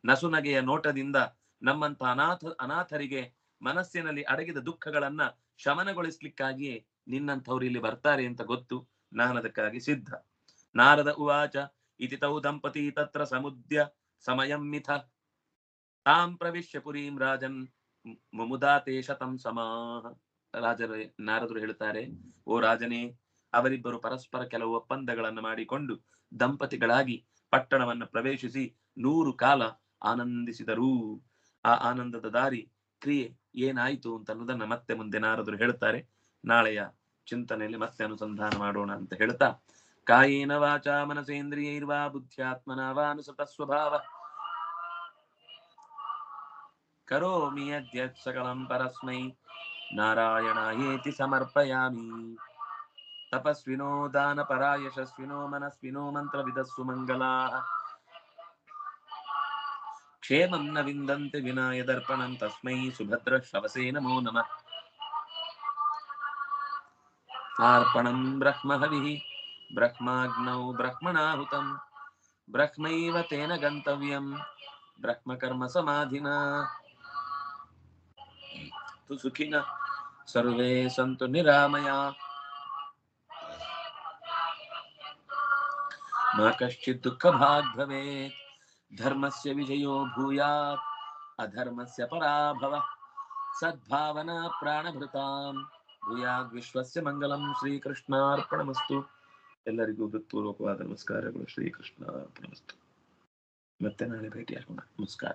ನಸುನಗೆಯ ನೋಟದಿಂದ ನಮ್ಮಂತ ಅನಾಥರಿಗೆ ಮನಸ್ಸಿನಲ್ಲಿ ಅಡಗಿದ ದುಃಖಗಳನ್ನ ಶಮನಗೊಳಿಸ್ಲಿಕ್ಕಾಗಿಯೇ ನಿನ್ನಂಥವ್ರು ಇಲ್ಲಿ ಬರ್ತಾರೆ ಅಂತ ಗೊತ್ತು. ನಾನದಕ್ಕಾಗಿ ಸಿದ್ಧ. ನಾರದ ಉವಾಚ ಇತಿ ತೌ ದಂಪತಿ ತತ್ರ ಸಮುದ್ಯ ಸಮಯಂ ಮಿಥ ತಾಂ ಪ್ರವಿಶ್ಯ ಪುರೀಂ ರಾಜನ್ ಮುಮುದಾತೆ ಶತಂ ಸಮಾಹ. ನಾರದರು ಹೇಳುತ್ತಾರೆ, ಓ ರಾಜನೇ, ಅವರಿಬ್ಬರು ಪರಸ್ಪರ ಕೆಲವು ಒಪ್ಪಂದಗಳನ್ನು ಮಾಡಿಕೊಂಡು ದಂಪತಿಗಳಾಗಿ ಪಟ್ಟಣವನ್ನು ಪ್ರವೇಶಿಸಿ 100 ಕಾಲ ಆನಂದಿಸಿದರು. ಆ ಆನಂದದ ದಾರಿ ಕ್ರಿಯೆ ಏನಾಯಿತು ಅಂತ ಅನ್ನೋದನ್ನ ಮತ್ತೆ ಮುಂದೆ ನಾರದರು ಹೇಳುತ್ತಾರೆ. ನಾಳೆಯ ಚಿಂತನೆಯಲ್ಲಿ ಮತ್ತೆ ಅನುಸಂಧಾನ ಮಾಡೋಣ ಅಂತ ಹೇಳ್ತಾ, ಕಾಯೇನ ವಾಚಾ ಮನಸೇಂದ್ರಿಯೈರ್ವಾ ಬುದ್ಧ್ಯಾತ್ಮನಾ ವಾ ಅನುಸೃತ ಸ್ವಭಾವ ಕರೋಮಿ ಯದ್ಯತ್ ಸಕಲಂ ಪರಸ್ಮೈ ನಾರಾಯಣಾಯೇತಿ ಸಮರ್ಪಯಾಮಿ. ತಪಸ್ವಿನೋ ದಾನ ಪರಾ ಯಶಸ್ವಿನೋ ಮನಸ್ವಿನೋ ಮಂತ್ರ ವಿದಸ್ಸು ಮಂಗಲಾಃ ಕ್ಷೇಮಂ ನ ವಿಂದಂತೆ ವಿನಾಯ ದರ್ಪಣಂ ತಸ್ಮೈ ಸುಭದ್ರ ಶ್ರವಸೇ ನಮೋ ನಮಃ. ಅರ್ಪಣಂ ಬ್ರಹ್ಮ ಹವಿಃ ಬ್ರಹ್ಮಾಗ್ನೌ ಬ್ರಹ್ಮಣಾಹುತಂ ಬ್ರಹ್ಮೈವ ತೇನ ಗಂತವ್ಯಂ ಬ್ರಹ್ಮಕರ್ಮ ಸಮಾಧಿನಾ. ಸುಖಿನಃ ಸರ್ವೇ ಸಂತು ನಿರಾಮಯಾಃ ಮ ಕಶ್ಚಿತ್ ದುಃಖಭಾಗ್ ಭವೇತ್. ಧರ್ಮಸ್ಯ ವಿಜಯೋ ಭೂಯಾತ್ ಅಧರ್ಮಸ್ಯ ಪರಾಭವಃ. ಸದ್ಭಾವನಾ ಪ್ರಾಣಭೃತಾಂ ಭೂಯಾದ್ ವಿಶ್ವಸ್ಯ ಮಂಗಲಂ. ಶ್ರೀಕೃಷ್ಣಾರ್ಪಣಮಸ್ತು. ಎಲ್ಲರಿಗೂ ಹೃತ್ಪೂರ್ವಕವಾದ ನಮಸ್ಕಾರಗಳು. ಶ್ರೀಕೃಷ್ಣಾರ್ಪಣಮಸ್ತು. ಮತ್ತೆ ನಾಳೆ ಭೇಟಿಯಾಗೋಣ. ನಮಸ್ಕಾರ.